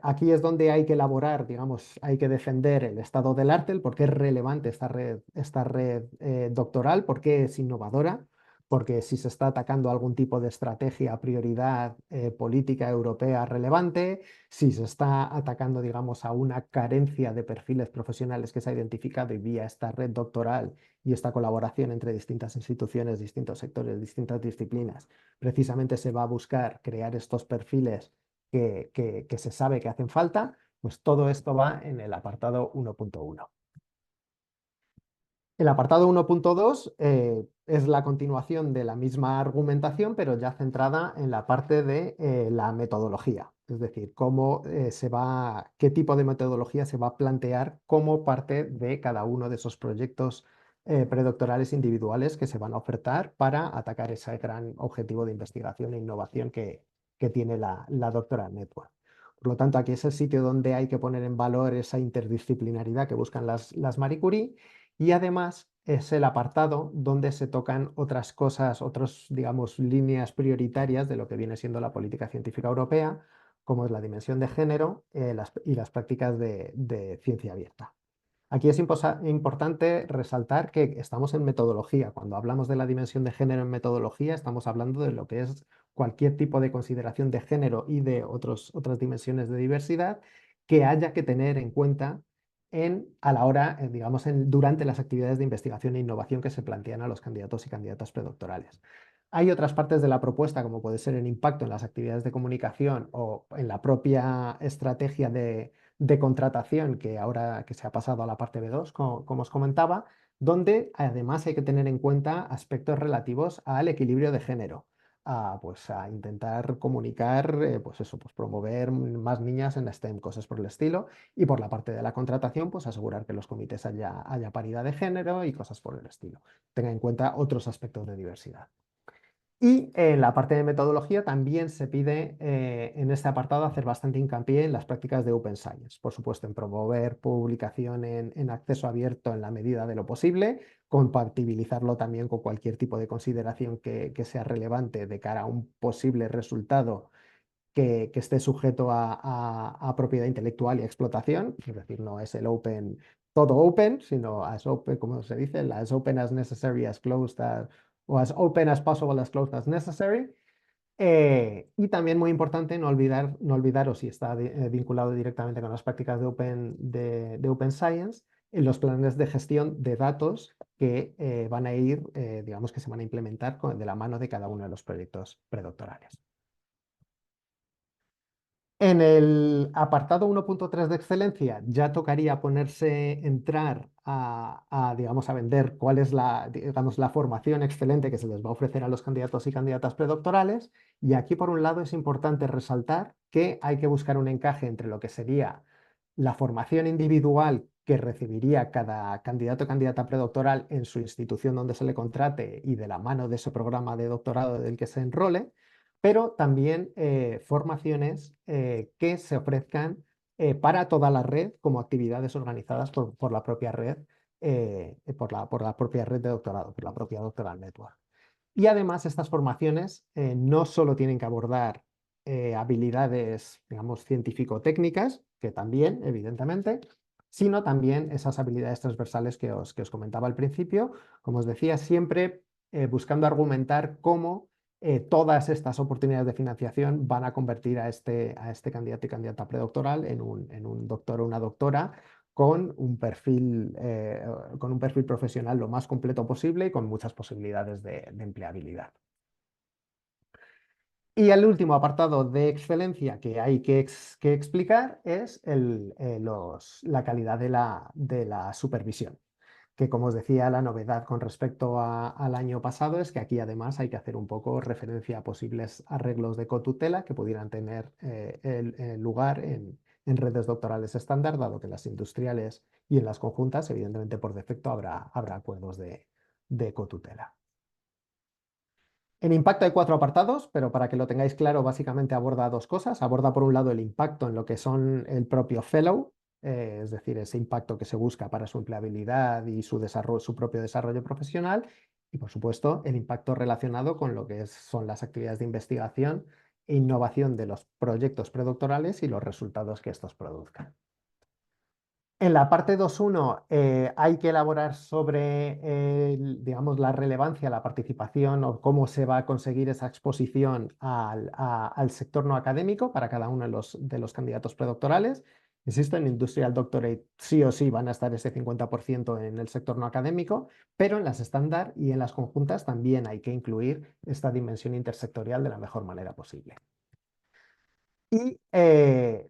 C: Aquí es donde hay que elaborar, digamos, hay que defender el estado del arte, el por qué es relevante esta red doctoral, por qué es innovadora, porque si se está atacando algún tipo de estrategia, prioridad política europea relevante, si se está atacando, digamos, a una carencia de perfiles profesionales que se ha identificado y vía esta red doctoral y esta colaboración entre distintas instituciones, distintos sectores, distintas disciplinas, precisamente se va a buscar crear estos perfiles que se sabe que hacen falta, pues todo esto va en el apartado 1.1. El apartado 1.2 es la continuación de la misma argumentación, pero ya centrada en la parte de la metodología, es decir, qué tipo de metodología se va a plantear como parte de cada uno de esos proyectos predoctorales individuales que se van a ofertar para atacar ese gran objetivo de investigación e innovación que tiene la Doctoral Network. Por lo tanto, aquí es el sitio donde hay que poner en valor esa interdisciplinaridad que buscan las Marie Curie. Y además es el apartado donde se tocan otras cosas, digamos, líneas prioritarias de lo que viene siendo la política científica europea, como es la dimensión de género y las prácticas de ciencia abierta. Aquí es importante resaltar que estamos en metodología. Cuando hablamos de la dimensión de género en metodología, estamos hablando de lo que es cualquier tipo de consideración de género y de otras dimensiones de diversidad que haya que tener en cuenta a la hora, digamos, durante las actividades de investigación e innovación que se plantean a los candidatos y candidatas predoctorales. Hay otras partes de la propuesta, como puede ser el impacto en las actividades de comunicación o en la propia estrategia de contratación que ahora que se ha pasado a la parte B2, como os comentaba, donde además hay que tener en cuenta aspectos relativos al equilibrio de género. Pues a intentar comunicar, pues promover más niñas en STEM, cosas por el estilo, y por la parte de la contratación, pues asegurar que en los comités haya paridad de género y cosas por el estilo. Tenga en cuenta otros aspectos de diversidad. Y en la parte de metodología también se pide en este apartado hacer bastante hincapié en las prácticas de Open Science. Por supuesto, en promover publicación en acceso abierto en la medida de lo posible, compatibilizarlo también con cualquier tipo de consideración que sea relevante de cara a un posible resultado que esté sujeto a propiedad intelectual y a explotación. Es decir, no es el open, todo open, sino as open, como se dice, as open as necessary, as closed as, o as open as possible, as closed as necessary. Y también muy importante no olvidaros, si está vinculado directamente con las prácticas de Open Science, en los planes de gestión de datos que van a ir, digamos que se van a implementar de la mano de cada uno de los proyectos predoctorales. En el apartado 1.3 de excelencia ya tocaría entrar digamos, a vender cuál es digamos, la formación excelente que se les va a ofrecer a los candidatos y candidatas predoctorales. Y aquí, por un lado, es importante resaltar que hay que buscar un encaje entre lo que sería la formación individual que recibiría cada candidato o candidata predoctoral en su institución donde se le contrate y de la mano de ese programa de doctorado del que se enrole, pero también formaciones que se ofrezcan para toda la red como actividades organizadas por la propia red, por la propia red de doctorado, por la propia Doctoral Network. Y además estas formaciones no solo tienen que abordar habilidades, digamos, científico-técnicas, que también, evidentemente, sino también esas habilidades transversales que os comentaba al principio, como os decía, siempre buscando argumentar cómo todas estas oportunidades de financiación van a convertir a este candidato y candidata predoctoral en un doctor o una doctora con un perfil profesional lo más completo posible y con muchas posibilidades de empleabilidad. Y el último apartado de excelencia que hay que explicar es la calidad de la supervisión, que como os decía, la novedad con respecto al año pasado es que aquí además hay que hacer un poco referencia a posibles arreglos de cotutela que pudieran tener lugar en redes doctorales estándar, dado que en las industriales y en las conjuntas, evidentemente por defecto habrá acuerdos de cotutela. En impacto hay 4 apartados, pero para que lo tengáis claro, básicamente aborda 2 cosas. Aborda por un lado el impacto en lo que son el propio fellow, es decir, ese impacto que se busca para su empleabilidad y su propio desarrollo profesional, y por supuesto el impacto relacionado con lo que son las actividades de investigación e innovación de los proyectos predoctorales y los resultados que estos produzcan. En la parte 2.1 hay que elaborar sobre, digamos, la relevancia, la participación o cómo se va a conseguir esa exposición al sector no académico para cada uno de los candidatos predoctorales. Insisto, en Industrial Doctorate sí o sí van a estar ese 50% en el sector no académico, pero en las estándar y en las conjuntas también hay que incluir esta dimensión intersectorial de la mejor manera posible. Y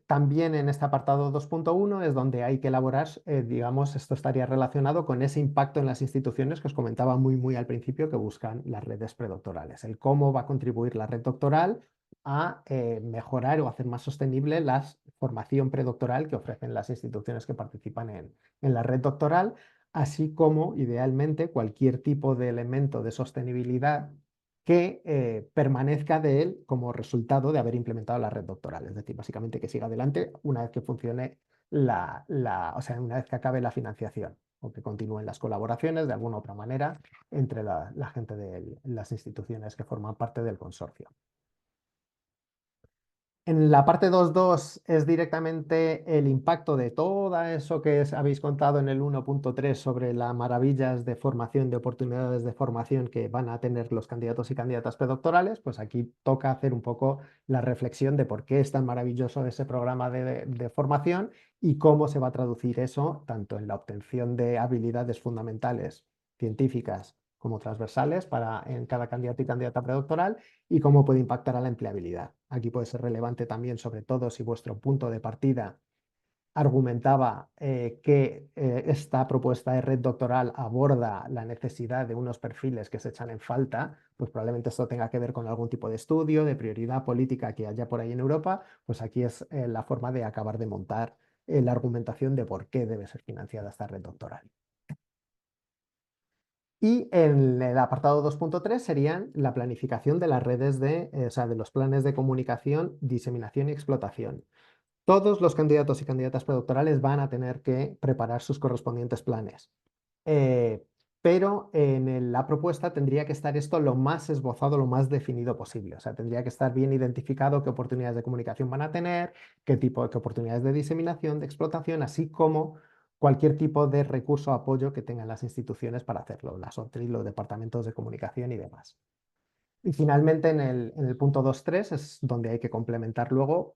C: también en este apartado 2.1 es donde hay que elaborar, digamos, esto estaría relacionado con ese impacto en las instituciones que os comentaba muy al principio que buscan las redes predoctorales, el cómo va a contribuir la red doctoral a mejorar o hacer más sostenible la formación predoctoral que ofrecen las instituciones que participan en la red doctoral, así como, idealmente, cualquier tipo de elemento de sostenibilidad que permanezca de él como resultado de haber implementado la red doctoral. Es decir, básicamente que siga adelante una vez que funcione o sea, una vez que acabe la financiación o que continúen las colaboraciones de alguna otra manera entre la gente de las instituciones que forman parte del consorcio. En la parte 2.2 es directamente el impacto de todo eso que habéis contado en el 1.3 sobre las maravillas de formación, de oportunidades de formación que van a tener los candidatos y candidatas predoctorales. Pues aquí toca hacer un poco la reflexión de por qué es tan maravilloso ese programa de formación y cómo se va a traducir eso tanto en la obtención de habilidades fundamentales científicas como transversales en cada candidato y candidata predoctoral y cómo puede impactar a la empleabilidad. Aquí puede ser relevante también, sobre todo si vuestro punto de partida argumentaba que esta propuesta de red doctoral aborda la necesidad de unos perfiles que se echan en falta, pues probablemente esto tenga que ver con algún tipo de estudio, de prioridad política que haya por ahí en Europa, pues aquí es la forma de acabar de montar la argumentación de por qué debe ser financiada esta red doctoral. Y en el apartado 2.3 serían la planificación de las redes o sea, de los planes de comunicación, diseminación y explotación. Todos los candidatos y candidatas predoctorales van a tener que preparar sus correspondientes planes. Pero en la propuesta tendría que estar esto lo más esbozado, lo más definido posible. O sea, tendría que estar bien identificado qué oportunidades de comunicación van a tener, qué oportunidades de diseminación, de explotación, así como cualquier tipo de recurso o apoyo que tengan las instituciones para hacerlo, las OTRI, los departamentos de comunicación y demás. Y finalmente en el punto 2.3 es donde hay que complementar luego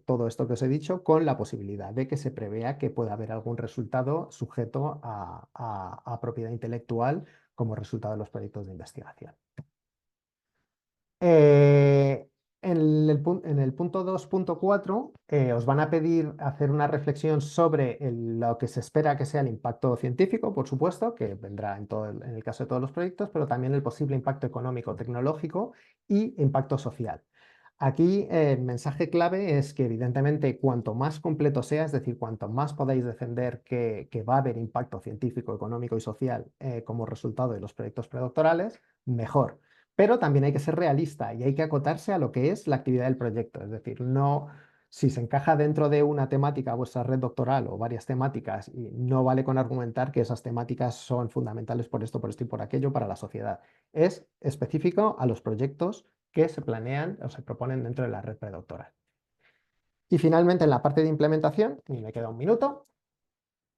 C: todo esto que os he dicho con la posibilidad de que se prevea que pueda haber algún resultado sujeto a propiedad intelectual como resultado de los proyectos de investigación. En el punto 2.4 os van a pedir hacer una reflexión sobre lo que se espera que sea el impacto científico, por supuesto, que vendrá en el caso de todos los proyectos, pero también el posible impacto económico, tecnológico y impacto social. Aquí el mensaje clave es que evidentemente cuanto más completo sea, es decir, cuanto más podáis defender que va a haber impacto científico, económico y social como resultado de los proyectos predoctorales, mejor. Pero también hay que ser realista y hay que acotarse a lo que es la actividad del proyecto. Es decir, no Si se encaja dentro de una temática vuestra red doctoral o varias temáticas, y no vale con argumentar que esas temáticas son fundamentales por esto y por aquello para la sociedad. Es específico a los proyectos que se planean o se proponen dentro de la red predoctoral. Y finalmente, en la parte de implementación, y me queda un minuto,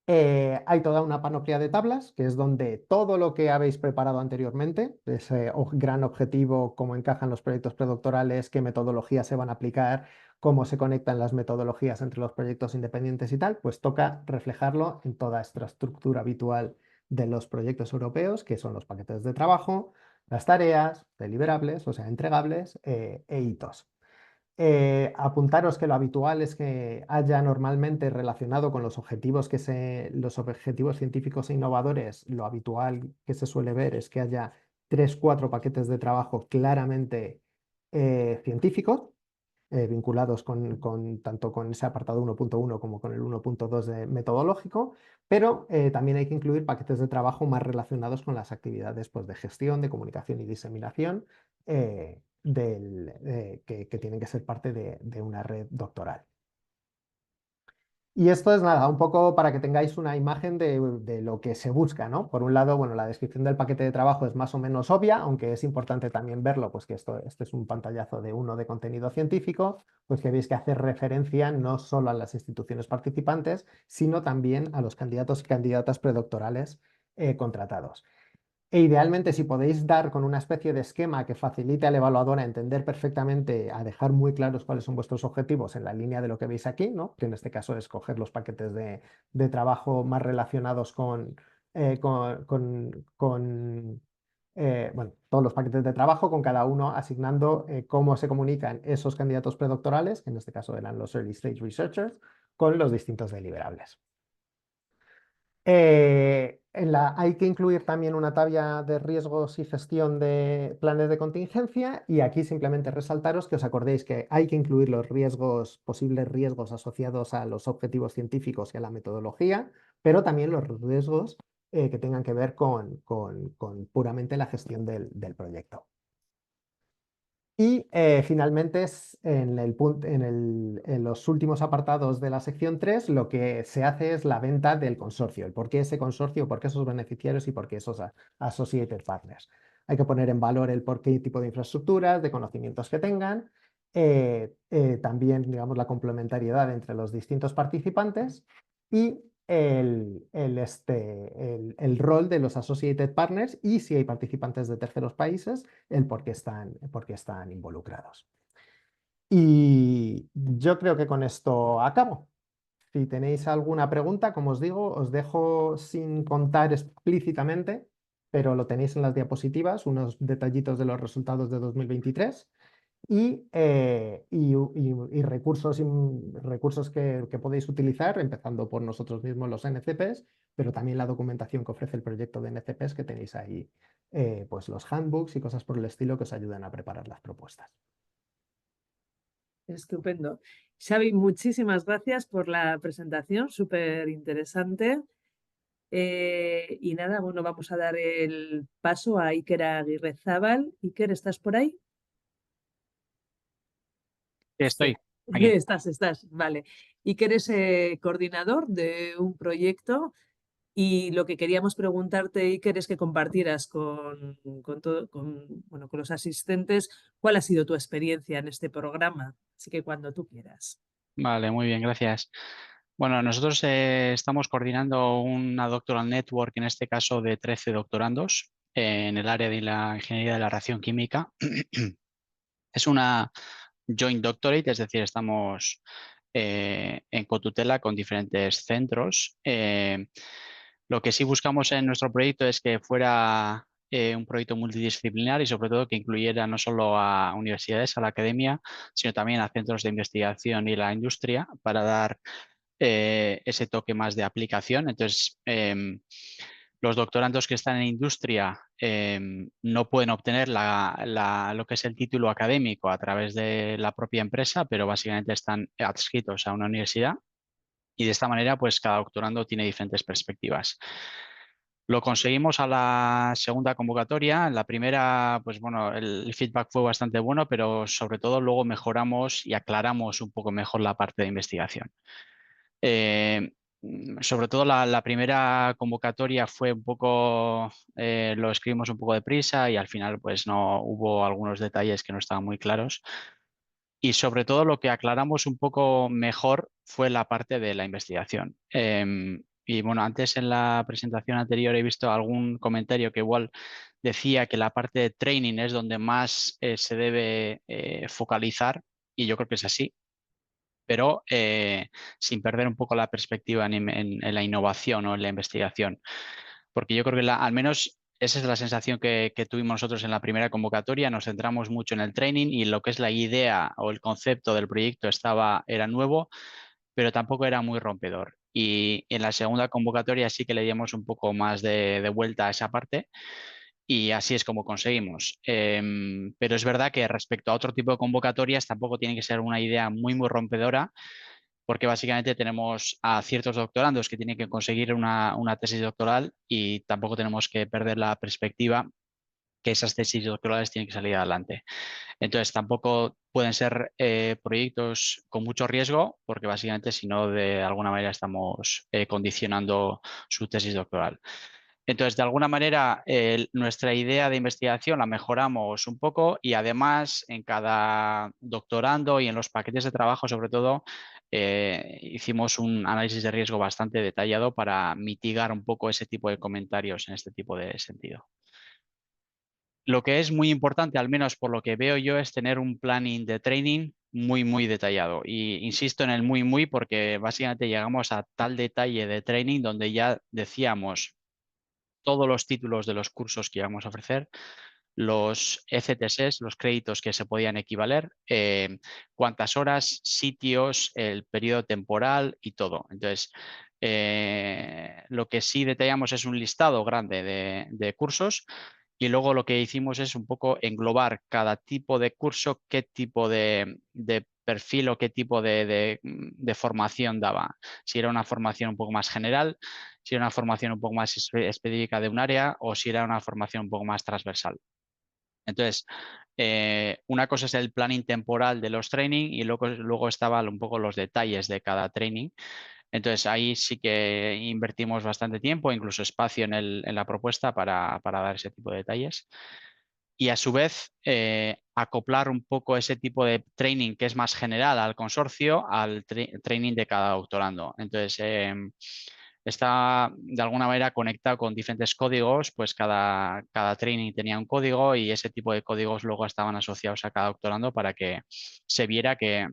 C: hay toda una panoplia de tablas, que es donde todo lo que habéis preparado anteriormente, ese gran objetivo, cómo encajan los proyectos predoctorales, qué metodologías se van a aplicar, cómo se conectan las metodologías entre los proyectos independientes y tal, pues toca reflejarlo en toda esta estructura habitual de los proyectos europeos, que son los paquetes de trabajo, las tareas, deliberables, o sea, entregables, e hitos. Apuntaros que lo habitual es que haya normalmente relacionado con los objetivos los objetivos científicos e innovadores, lo habitual que se suele ver es que haya 3, 4 paquetes de trabajo claramente científicos, vinculados tanto con ese apartado 1.1 como con el 1.2 de metodológico, pero también hay que incluir paquetes de trabajo más relacionados con las actividades, pues, de gestión, de comunicación y diseminación, que tienen que ser parte de una red doctoral. Y esto es nada, un poco para que tengáis una imagen de lo que se busca, ¿no? Por un lado, bueno, la descripción del paquete de trabajo es más o menos obvia, aunque es importante también verlo, pues que este es un pantallazo de uno de contenido científico, pues que veis que hace referencia no solo a las instituciones participantes, sino también a los candidatos y candidatas predoctorales contratados. E idealmente, si podéis dar con una especie de esquema que facilite al evaluador a entender perfectamente, a dejar muy claros cuáles son vuestros objetivos en la línea de lo que veis aquí, ¿no? Que en este caso es coger los paquetes de trabajo más relacionados bueno, todos los paquetes de trabajo, con cada uno asignando cómo se comunican esos candidatos predoctorales, que en este caso eran los Early Stage Researchers, con los distintos deliberables. Hay que incluir también una tabla de riesgos y gestión de planes de contingencia, y aquí simplemente resaltaros que os acordéis que hay que incluir los posibles riesgos asociados a los objetivos científicos y a la metodología, pero también los riesgos que tengan que ver con puramente la gestión del proyecto. Y finalmente, en los últimos apartados de la sección 3, lo que se hace es la venta del consorcio, el por qué ese consorcio, por qué esos beneficiarios y por qué esos associated partners. Hay que poner en valor el por qué tipo de infraestructuras, de conocimientos que tengan, también, digamos, la complementariedad entre los distintos participantes y el rol de los associated partners, y si hay participantes de terceros países, el por qué están involucrados. Y yo creo que con esto acabo. Si tenéis alguna pregunta, como os digo, os dejo sin contar explícitamente, pero lo tenéis en las diapositivas, unos detallitos de los resultados de 2023 y recursos que podéis utilizar, empezando por nosotros mismos, los NCPs, pero también la documentación que ofrece el proyecto de NCPs, que tenéis ahí, pues los handbooks y cosas por el estilo que os ayudan a preparar las propuestas.
A: Estupendo. Xavi, muchísimas gracias por la presentación, súper interesante. Y nada, bueno, vamos a dar el paso a Iker Aguirrezábal. Iker, ¿estás por ahí?
D: Estoy
A: Sí.
D: aquí.
A: Estás, vale. Iker es coordinador de un proyecto, y lo que queríamos preguntarte, Iker, es que compartieras con los asistentes cuál ha sido tu experiencia en este programa. Así que cuando tú quieras.
D: Vale, muy bien, gracias. Bueno, nosotros estamos coordinando una doctoral network, en este caso de 13 doctorandos, en el área de la ingeniería de la reacción química. Es una joint doctorate, es decir, estamos en cotutela con diferentes centros. Lo que sí buscamos en nuestro proyecto es que fuera un proyecto multidisciplinar y sobre todo que incluyera no solo a universidades, a la academia, sino también a centros de investigación y la industria, para dar ese toque más de aplicación. Entonces, los doctorandos que están en industria no pueden obtener lo que es el título académico a través de la propia empresa, pero básicamente están adscritos a una universidad, y de esta manera, pues cada doctorando tiene diferentes perspectivas. Lo conseguimos a la segunda convocatoria. En la primera, pues bueno, el feedback fue bastante bueno, pero sobre todo luego mejoramos y aclaramos un poco mejor la parte de investigación. Sobre todo la primera convocatoria fue un poco, lo escribimos un poco deprisa y al final pues no hubo algunos detalles que no estaban muy claros. Y sobre todo lo que aclaramos un poco mejor fue la parte de la investigación. Y bueno, antes en la presentación anterior he visto algún comentario que igual decía que la parte de training es donde más se debe focalizar y yo creo que es así, pero sin perder un poco la perspectiva en la innovación o en la investigación. Porque yo creo que al menos esa es la sensación que tuvimos nosotros en la primera convocatoria. Nos centramos mucho en el training y lo que es la idea o el concepto del proyecto era nuevo, pero tampoco era muy rompedor. Y en la segunda convocatoria sí que le dimos un poco más de vuelta a esa parte y así es como conseguimos. Pero es verdad que respecto a otro tipo de convocatorias tampoco tiene que ser una idea muy rompedora, porque básicamente tenemos a ciertos doctorandos que tienen que conseguir una tesis doctoral y tampoco tenemos que perder la perspectiva que esas tesis doctorales tienen que salir adelante. Entonces, tampoco pueden ser proyectos con mucho riesgo, porque básicamente si no, de alguna manera estamos condicionando su tesis doctoral. Entonces, de alguna manera, nuestra idea de investigación la mejoramos un poco y además en cada doctorando y en los paquetes de trabajo, sobre todo, hicimos un análisis de riesgo bastante detallado para mitigar un poco ese tipo de comentarios en este tipo de sentido. Lo que es muy importante, al menos por lo que veo yo, es tener un planning de training muy detallado. Y insisto en el muy porque básicamente llegamos a tal detalle de training donde ya decíamos todos los títulos de los cursos que íbamos a ofrecer, los ECTS, los créditos que se podían equivaler, cuántas horas, sitios, el periodo temporal y todo. Entonces, lo que sí detallamos es un listado grande de cursos y luego lo que hicimos es un poco englobar cada tipo de curso, qué tipo de perfil o qué tipo de formación daba. Si era una formación un poco más general, si era una formación un poco más específica de un área o si era una formación un poco más transversal. Entonces, una cosa es el planning temporal de los training y luego estaban un poco los detalles de cada training. Entonces, ahí sí que invertimos bastante tiempo, incluso espacio en la propuesta para dar ese tipo de detalles. Y a su vez, acoplar un poco ese tipo de training que es más general al consorcio al training de cada doctorando. Entonces, está de alguna manera conectado con diferentes códigos, pues cada training tenía un código y ese tipo de códigos luego estaban asociados a cada doctorando para que se viera que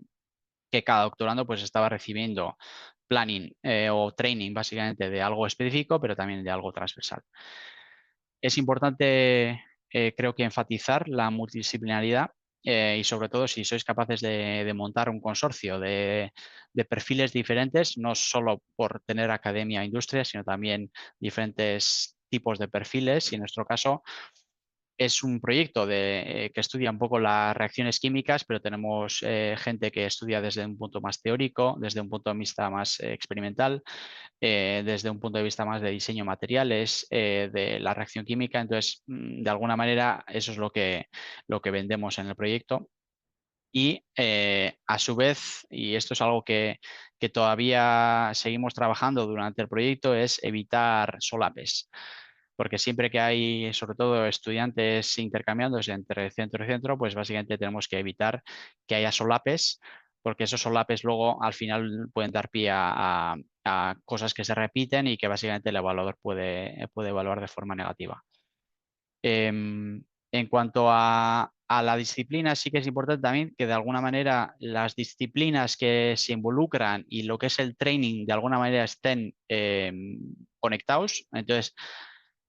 D: cada doctorando pues estaba recibiendo planning o training básicamente de algo específico, pero también de algo transversal. Es importante, creo que, enfatizar la multidisciplinaridad y sobre todo si sois capaces de montar un consorcio de perfiles diferentes, no solo por tener academia e industria, sino también diferentes tipos de perfiles. Y en nuestro caso es un proyecto que estudia un poco las reacciones químicas, pero tenemos gente que estudia desde un punto más teórico, desde un punto de vista más experimental, desde un punto de vista más de diseño de materiales, de la reacción química. Entonces, de alguna manera, eso es lo que vendemos en el proyecto. Y a su vez, y esto es algo que todavía seguimos trabajando durante el proyecto, es evitar solapes. Porque siempre que hay, sobre todo, estudiantes intercambiándose entre centro y centro, pues básicamente tenemos que evitar que haya solapes, porque esos solapes luego al final pueden dar pie a cosas que se repiten y que básicamente el evaluador puede evaluar de forma negativa. En cuanto a la disciplina, sí que es importante también que de alguna manera las disciplinas que se involucran y lo que es el training de alguna manera estén conectados. Entonces,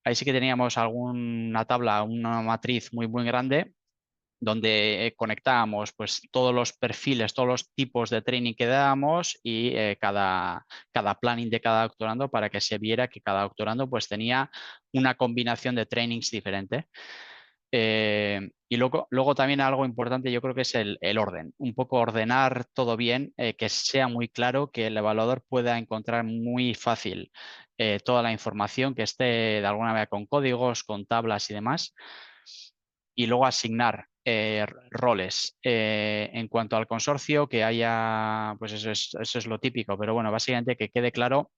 D: ahí sí que teníamos alguna tabla, una matriz muy grande donde conectábamos pues todos los perfiles, todos los tipos de training que dábamos y cada planning de cada doctorando para que se viera que cada doctorando pues tenía una combinación de trainings diferente. Y luego también algo importante yo creo que es el orden, un poco ordenar todo bien, que sea muy claro, que el evaluador pueda encontrar muy fácil toda la información, que esté de alguna manera con códigos, con tablas y demás. Y luego asignar roles. En cuanto al consorcio, que haya, pues eso es lo típico, pero bueno, básicamente que quede claro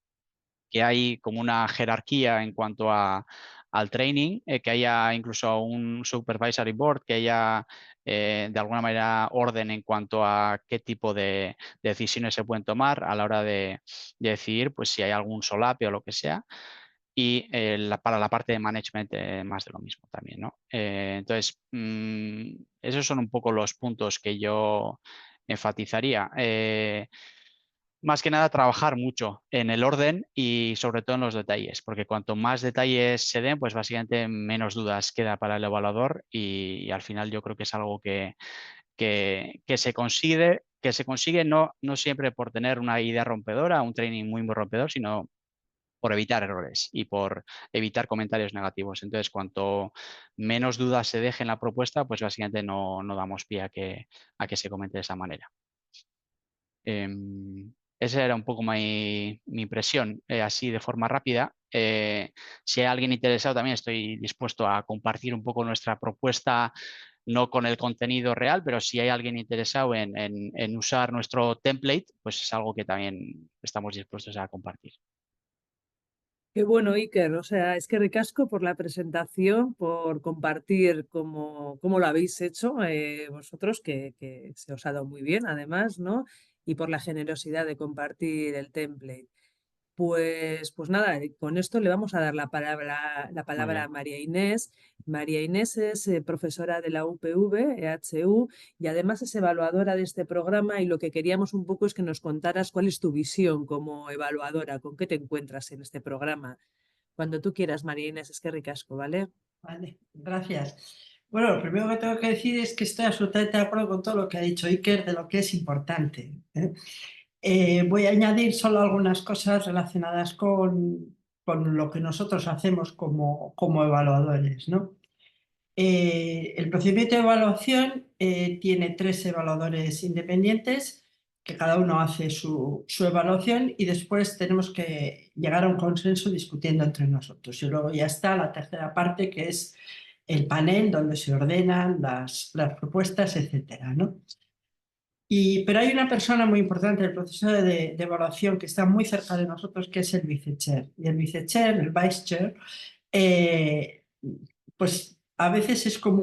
D: que hay como una jerarquía en cuanto al training, que haya incluso un supervisory board, que haya de alguna manera orden en cuanto a qué tipo de decisiones se pueden tomar a la hora de decidir pues, si hay algún solape o lo que sea. Y para la parte de management más de lo mismo también, ¿no? Entonces, esos son un poco los puntos que yo enfatizaría. Más que nada trabajar mucho en el orden y sobre todo en los detalles, porque cuanto más detalles se den, pues básicamente menos dudas queda para el evaluador y al final yo creo que es algo que se consigue no siempre por tener una idea rompedora, un training muy rompedor, sino por evitar errores y por evitar comentarios negativos. Entonces, cuanto menos dudas se deje en la propuesta, pues básicamente no damos pie a que se comente de esa manera. Esa era un poco mi impresión, así de forma rápida. Si hay alguien interesado, también estoy dispuesto a compartir un poco nuestra propuesta, no con el contenido real, pero si hay alguien interesado en usar nuestro template, pues es algo que también estamos dispuestos a compartir.
A: Qué bueno, Iker. O sea, es que ricasco por la presentación, por compartir cómo lo habéis hecho vosotros, que se os ha dado muy bien, además, ¿no? Y por la generosidad de compartir el template. Pues nada, con esto le vamos a dar la palabra a María Inés. María Inés es profesora de la UPV, EHU, y además es evaluadora de este programa y lo que queríamos un poco es que nos contaras cuál es tu visión como evaluadora, con qué te encuentras en este programa. Cuando tú quieras, María Inés, es que ricasco, ¿vale?
E: Vale, gracias. Bueno, lo primero que tengo que decir es que estoy absolutamente de acuerdo con todo lo que ha dicho Iker de lo que es importante, ¿eh? Voy a añadir solo algunas cosas relacionadas con lo que nosotros hacemos como evaluadores, ¿no? El procedimiento de evaluación tiene 3 evaluadores independientes que cada uno hace su evaluación y después tenemos que llegar a un consenso discutiendo entre nosotros. Y luego ya está la tercera parte, que es el panel donde se ordenan las propuestas, etcétera, ¿no? Pero hay una persona muy importante en el proceso de evaluación que está muy cerca de nosotros, que es el vicechair. Y el vicechair, el vice chair, pues a veces es como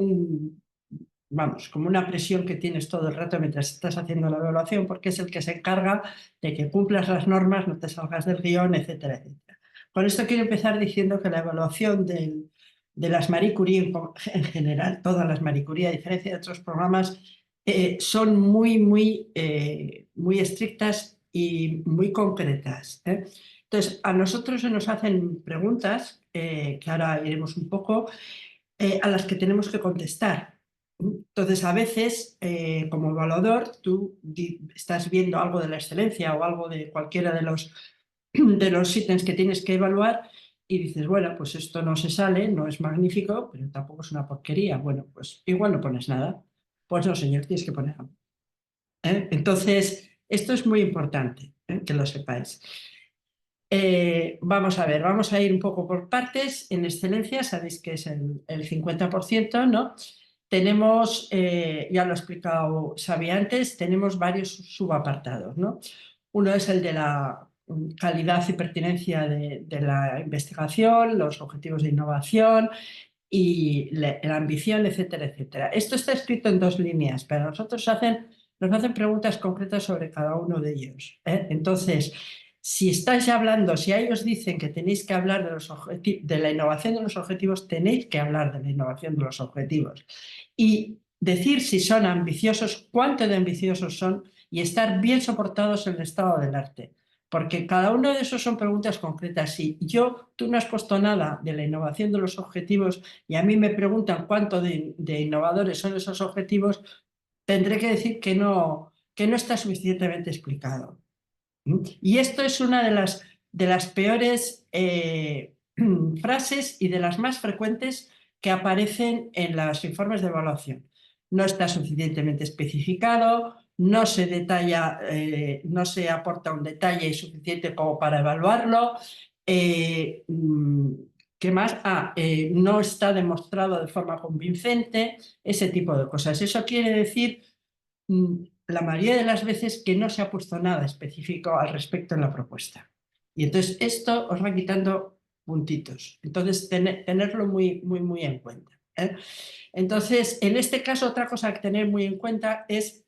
E: como una presión que tienes todo el rato mientras estás haciendo la evaluación, porque es el que se encarga de que cumplas las normas, no te salgas del guión, etcétera, etcétera. Con esto quiero empezar diciendo que la evaluación de las Marie Curie en general, todas las Marie Curie, a diferencia de otros programas, son muy estrictas y muy concretas, ¿eh? Entonces, a nosotros se nos hacen preguntas, que ahora iremos un poco, a las que tenemos que contestar. Entonces, a veces, como evaluador, tú estás viendo algo de la excelencia o algo de cualquiera de los ítems que tienes que evaluar y dices, bueno, pues esto no se sale, no es magnífico, pero tampoco es una porquería. Bueno, pues igual no pones nada. Pues no, señor, tienes que poner algo. Entonces, esto es muy importante, que lo sepáis. Vamos a ver, vamos a ir un poco por partes. En excelencia, sabéis que es el 50%, ¿no? Tenemos, ya lo he explicado Xavi antes, tenemos varios subapartados, ¿no? Uno es el de la calidad y pertinencia de la investigación, los objetivos de innovación y la ambición, etcétera, etcétera. Esto está escrito en 2 líneas, pero nosotros nos hacen preguntas concretas sobre cada uno de ellos, ¿eh? Entonces, si estáis hablando, si a ellos dicen que tenéis que hablar de la innovación de los objetivos, tenéis que hablar de la innovación de los objetivos y decir si son ambiciosos, cuánto de ambiciosos son y estar bien soportados en el estado del arte. Porque cada uno de esos son preguntas concretas. Si tú no has puesto nada de la innovación de los objetivos y a mí me preguntan cuánto de innovadores son esos objetivos, tendré que decir que no está suficientemente explicado. Y esto es una de las peores frases y de las más frecuentes que aparecen en los informes de evaluación. No está suficientemente especificado, no se detalla, no se aporta un detalle suficiente como para evaluarlo. ¿Qué más? No está demostrado de forma convincente, ese tipo de cosas. Eso quiere decir la mayoría de las veces que no se ha puesto nada específico al respecto en la propuesta. Y entonces esto os va quitando puntitos. Entonces tenerlo muy en cuenta. Entonces, en este caso, otra cosa que tener muy en cuenta es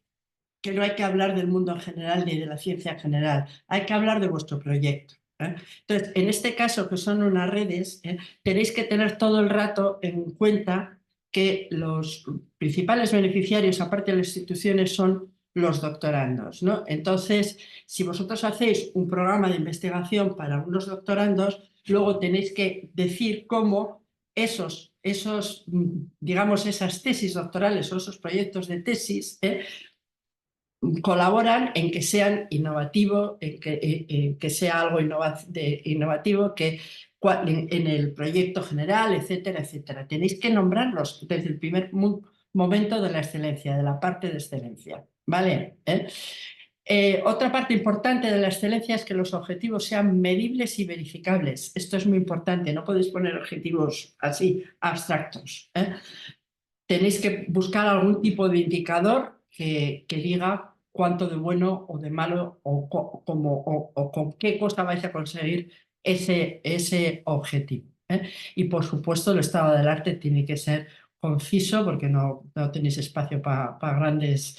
E: que no hay que hablar del mundo en general ni de la ciencia en general, hay que hablar de vuestro proyecto. Entonces, en este caso, que son unas redes, tenéis que tener todo el rato en cuenta que los principales beneficiarios, aparte de las instituciones, son los doctorandos, ¿no? Entonces, si vosotros hacéis un programa de investigación para unos doctorandos, luego tenéis que decir cómo digamos, esas tesis doctorales o esos proyectos de tesis colaboran en que sean innovativos, en que sea algo innovativo, que en el proyecto general, etcétera, etcétera. Tenéis que nombrarlos desde el primer momento de la excelencia, de la parte de excelencia, ¿vale? Otra parte importante de la excelencia es que los objetivos sean medibles y verificables. Esto es muy importante, no podéis poner objetivos así, abstractos. Tenéis que buscar algún tipo de indicador que diga cuánto de bueno o de malo o con qué cosa vais a conseguir ese objetivo. Y por supuesto el estado del arte tiene que ser conciso porque no tenéis espacio para grandes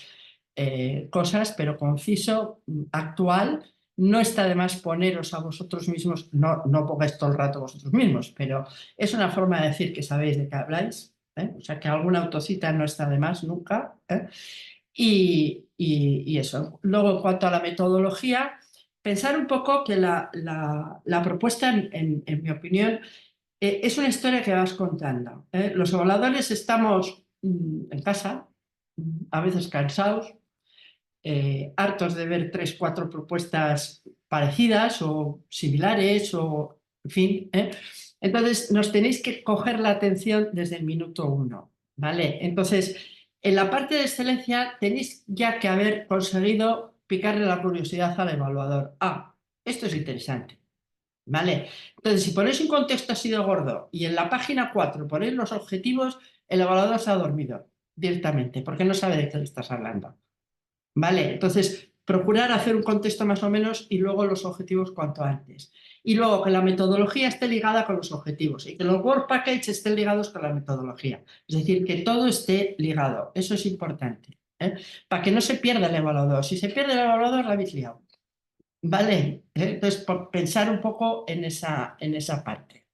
E: cosas, pero conciso, actual. No está de más poneros a vosotros mismos, no pongáis todo el rato vosotros mismos, pero es una forma de decir que sabéis de qué habláis. O sea, que alguna autocita no está de más nunca. Y eso. Luego, en cuanto a la metodología, pensar un poco que la propuesta, en mi opinión, es una historia que vas contando. Los evaluadores estamos en casa, a veces cansados, hartos de ver 3 o 4 propuestas parecidas o similares, o en fin. Entonces, nos tenéis que coger la atención desde el minuto 1, ¿vale? Entonces, en la parte de excelencia tenéis ya que haber conseguido picarle la curiosidad al evaluador. Esto es interesante, ¿vale? Entonces, si ponéis un contexto así de gordo y en la página 4 ponéis los objetivos, el evaluador se ha dormido directamente porque no sabe de qué le estás hablando, ¿vale? Entonces, procurar hacer un contexto más o menos y luego los objetivos cuanto antes. Y luego que la metodología esté ligada con los objetivos y que los work package estén ligados con la metodología. Es decir, que todo esté ligado. Eso es importante, para que no se pierda el evaluador. Si se pierde el evaluador, la habéis liado. ¿Vale? Entonces, por pensar un poco en esa parte.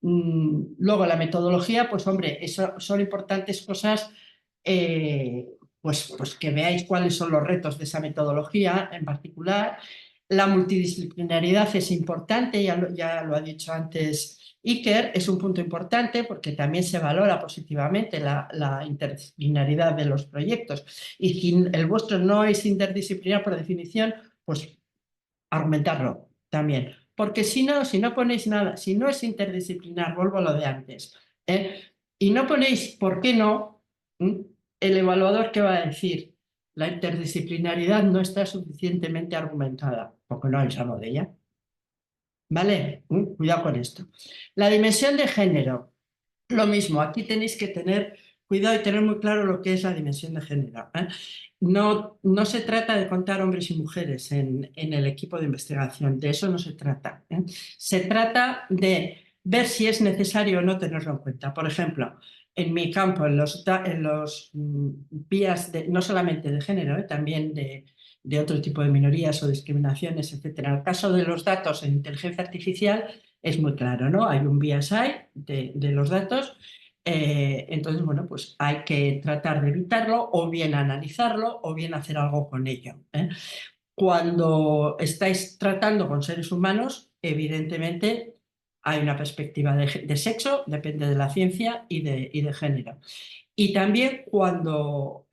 E: Luego, la metodología, pues hombre, eso son importantes cosas. Pues que veáis cuáles son los retos de esa metodología en particular. La multidisciplinaridad es importante, ya lo ha dicho antes Iker, es un punto importante porque también se valora positivamente la interdisciplinaridad de los proyectos. Y si el vuestro no es interdisciplinar por definición, pues argumentarlo también. Porque si no ponéis nada, si no es interdisciplinar, vuelvo a lo de antes, y no ponéis por qué no, el evaluador, ¿qué va a decir? La interdisciplinaridad no está suficientemente argumentada, porque no habéis hablado de ella. ¿Vale? Cuidado con esto. La dimensión de género, lo mismo, aquí tenéis que tener cuidado y tener muy claro lo que es la dimensión de género. No se trata de contar hombres y mujeres en el equipo de investigación, de eso no se trata. Se trata de ver si es necesario o no tenerlo en cuenta. Por ejemplo, en mi campo, en los vías no solamente de género, también de otro tipo de minorías o discriminaciones, etc. En el caso de los datos en inteligencia artificial es muy claro, ¿no? Hay un BSI de los datos. Entonces, bueno, pues hay que tratar de evitarlo o bien analizarlo o bien hacer algo con ello. Cuando estáis tratando con seres humanos, evidentemente hay una perspectiva de sexo, depende de la ciencia y de género. Y también cuando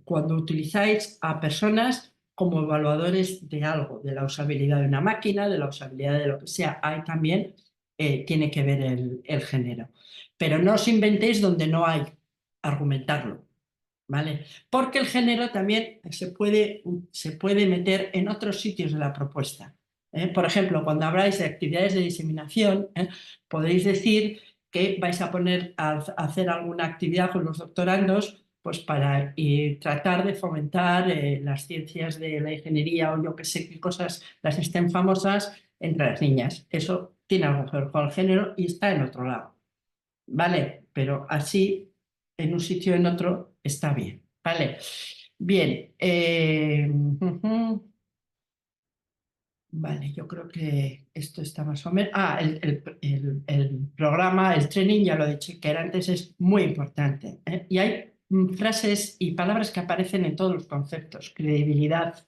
E: utilizáis a personas como evaluadores de algo, de la usabilidad de una máquina, de la usabilidad de lo que sea, hay también tiene que ver el género. Pero no os inventéis donde no hay, argumentarlo, ¿vale? Porque el género también se puede meter en otros sitios de la propuesta. Por ejemplo, cuando habláis de actividades de diseminación, podéis decir que vais a poner a hacer alguna actividad con los doctorandos pues para tratar de fomentar las ciencias de la ingeniería o yo que sé qué cosas las estén famosas entre las niñas. Eso tiene algo que ver con el género y está en otro lado, ¿vale? Pero así, en un sitio o en otro, está bien, ¿vale? Bien. Vale, yo creo que esto está más o menos... el programa, el training, ya lo he dicho, que era antes, es muy importante. Y hay frases y palabras que aparecen en todos los conceptos. Credibilidad,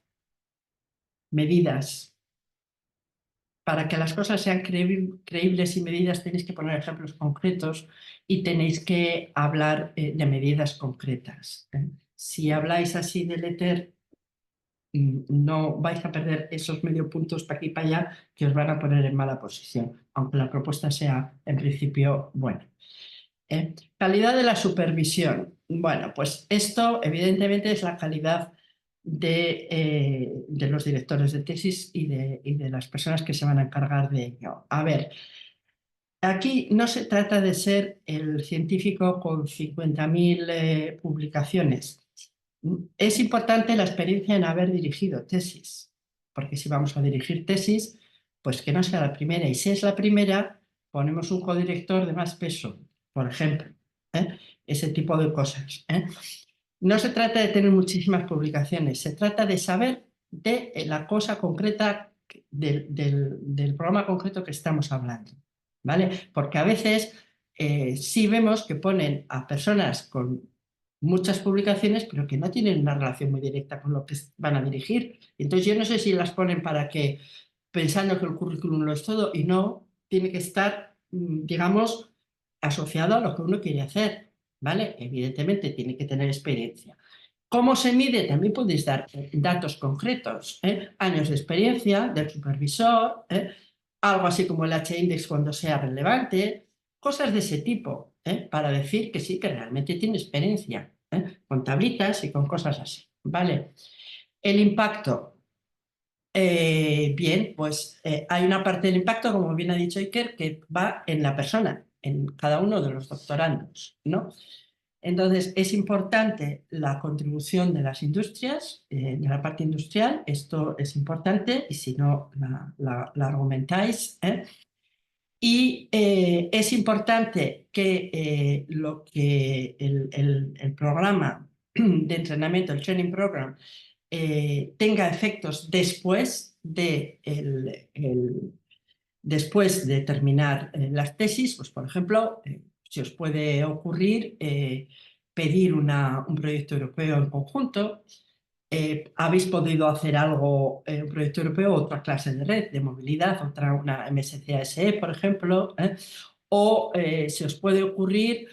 E: medidas. Para que las cosas sean creíbles y medidas tenéis que poner ejemplos concretos y tenéis que hablar de medidas concretas. Si habláis así del éter, no vais a perder esos medio puntos para aquí y para allá que os van a poner en mala posición, aunque la propuesta sea en principio buena. Calidad de la supervisión. Bueno, pues esto evidentemente es la calidad de los directores de tesis y de las personas que se van a encargar de ello. A ver, aquí no se trata de ser el científico con 50.000 publicaciones. Es importante la experiencia en haber dirigido tesis, porque si vamos a dirigir tesis, pues que no sea la primera. Y si es la primera, ponemos un codirector de más peso, por ejemplo. Ese tipo de cosas. No se trata de tener muchísimas publicaciones, se trata de saber de la cosa concreta del programa concreto que estamos hablando, ¿vale? Porque a veces sí vemos que ponen a personas con muchas publicaciones, pero que no tienen una relación muy directa con lo que van a dirigir. Entonces yo no sé si las ponen para que, pensando que el currículum lo es todo, y no, tiene que estar, digamos, asociado a lo que uno quiere hacer, ¿vale? Evidentemente tiene que tener experiencia. ¿Cómo se mide? También podéis dar datos concretos, años de experiencia del supervisor, algo así como el H-index cuando sea relevante, cosas de ese tipo, para decir que sí, que realmente tiene experiencia, con tablitas y con cosas así, ¿vale? El impacto. Bien, pues hay una parte del impacto, como bien ha dicho Iker, que va en la persona, en cada uno de los doctorandos, ¿no? Entonces, es importante la contribución de las industrias, de la parte industrial, esto es importante, y si no, la argumentáis. Y es importante que el programa de entrenamiento, el training program, tenga efectos después después de terminar las tesis. Pues, por ejemplo, si os puede ocurrir pedir un proyecto europeo en conjunto. ¿Habéis podido hacer algo, un proyecto europeo, otra clase de red de movilidad, una MSCASE, por ejemplo? O se os puede ocurrir,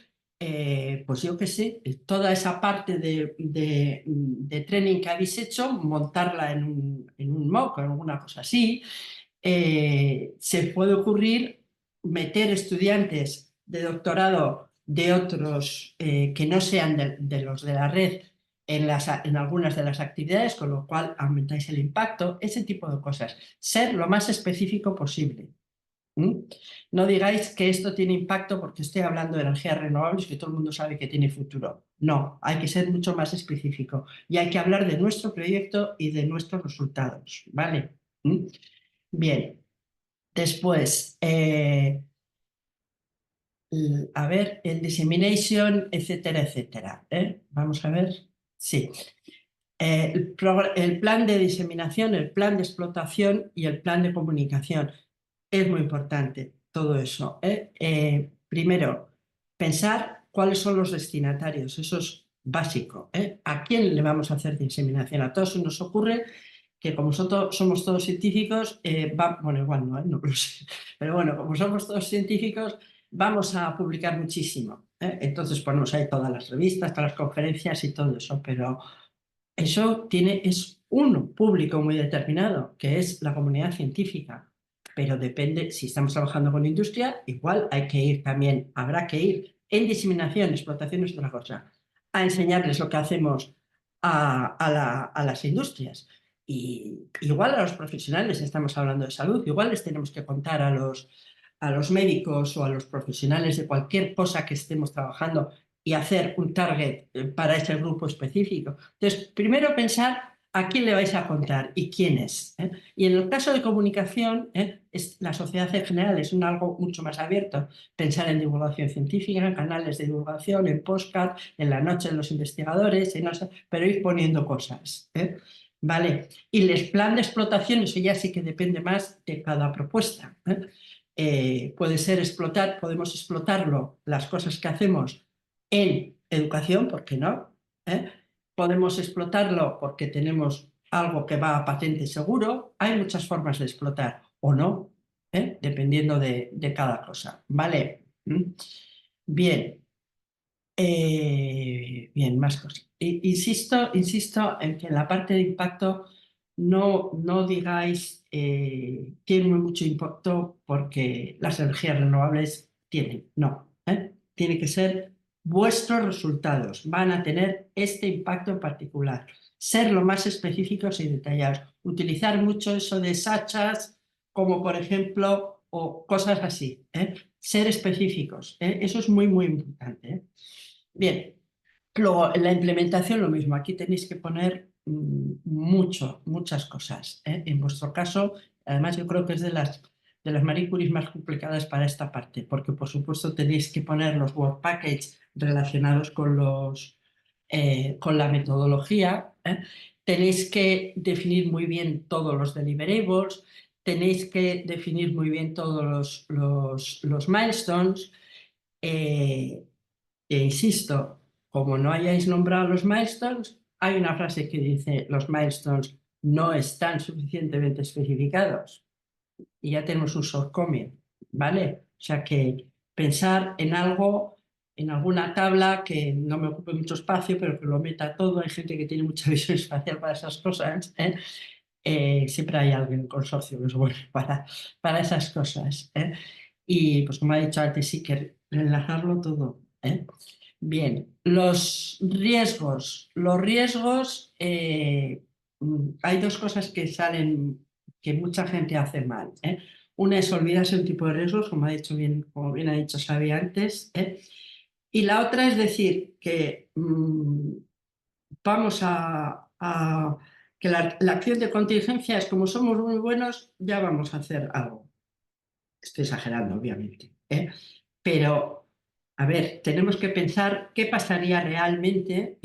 E: pues yo qué sé, toda esa parte de training que habéis hecho, montarla en un MOOC o en alguna cosa así. Se puede ocurrir meter estudiantes de doctorado de otros que no sean de los de la red en algunas de las actividades, con lo cual aumentáis el impacto, ese tipo de cosas. Ser lo más específico posible. No digáis que esto tiene impacto porque estoy hablando de energías renovables que todo el mundo sabe que tiene futuro. No, hay que ser mucho más específico y hay que hablar de nuestro proyecto y de nuestros resultados, ¿vale? Bien, después, a ver, el dissemination, etcétera, etcétera. Vamos a ver, sí. El plan de diseminación, el plan de explotación y el plan de comunicación. Es muy importante todo eso. Primero, pensar cuáles son los destinatarios, eso es básico. ¿A quién le vamos a hacer diseminación? A todos nos ocurre que como somos todos científicos, bueno, igual no lo sé, pero bueno, como somos todos científicos, vamos a publicar muchísimo. Entonces ponemos ahí todas las revistas, todas las conferencias y todo eso, pero eso es un público muy determinado, que es la comunidad científica. pero depende, si estamos trabajando con industria, igual hay que ir también, habrá que ir en diseminación, explotación es otra cosa, a enseñarles lo que hacemos a las industrias. Y igual a los profesionales, estamos hablando de salud, igual les tenemos que contar a los médicos o a los profesionales de cualquier cosa que estemos trabajando y hacer un target para ese grupo específico. Entonces, primero pensar a quién le vais a contar y quién es. Y en el caso de comunicación, la sociedad en general es algo mucho más abierto. Pensar en divulgación científica, en canales de divulgación, en podcast, en la noche de los investigadores, pero ir poniendo cosas. ¿Vale? Y el plan de explotación, eso ya sí que depende más de cada propuesta. Puede ser podemos explotarlo, las cosas que hacemos en educación, ¿por qué no? Podemos explotarlo porque tenemos algo que va a patente seguro. Hay muchas formas de explotar o no, dependiendo de cada cosa. ¿Vale? Bien. Bien, más cosas. Insisto en que en la parte de impacto no digáis tiene mucho impacto porque las energías renovables tienen. No. Tiene que ser vuestros resultados. Van a tener este impacto en particular. Ser lo más específicos y detallados. Utilizar mucho eso de sachas, como por ejemplo, o cosas así. Ser específicos. Eso es muy, muy importante. Bien, luego en la implementación lo mismo, aquí tenéis que poner muchas cosas. En vuestro caso, además yo creo que es de las Marie Curie más complicadas para esta parte, porque por supuesto tenéis que poner los work package relacionados con la metodología, tenéis que definir muy bien todos los deliverables, tenéis que definir muy bien todos los milestones, e insisto, como no hayáis nombrado los milestones, hay una frase que dice los milestones no están suficientemente especificados y ya tenemos un shortcoming, ¿vale? O sea que pensar en algo, en alguna tabla que no me ocupe mucho espacio, pero que lo meta todo. Hay gente que tiene mucha visión espacial para esas cosas. Siempre hay alguien en el consorcio que es bueno para esas cosas. Y pues como ha dicho antes, sí que relajarlo todo. Bien, los riesgos. Los riesgos, hay dos cosas que salen, que mucha gente hace mal. Una es olvidarse un tipo de riesgos, como bien ha dicho Xavi antes. Y la otra es decir que vamos que la acción de contingencia es como somos muy buenos, ya vamos a hacer algo. Estoy exagerando, obviamente. Pero, a ver, tenemos que pensar qué pasaría realmente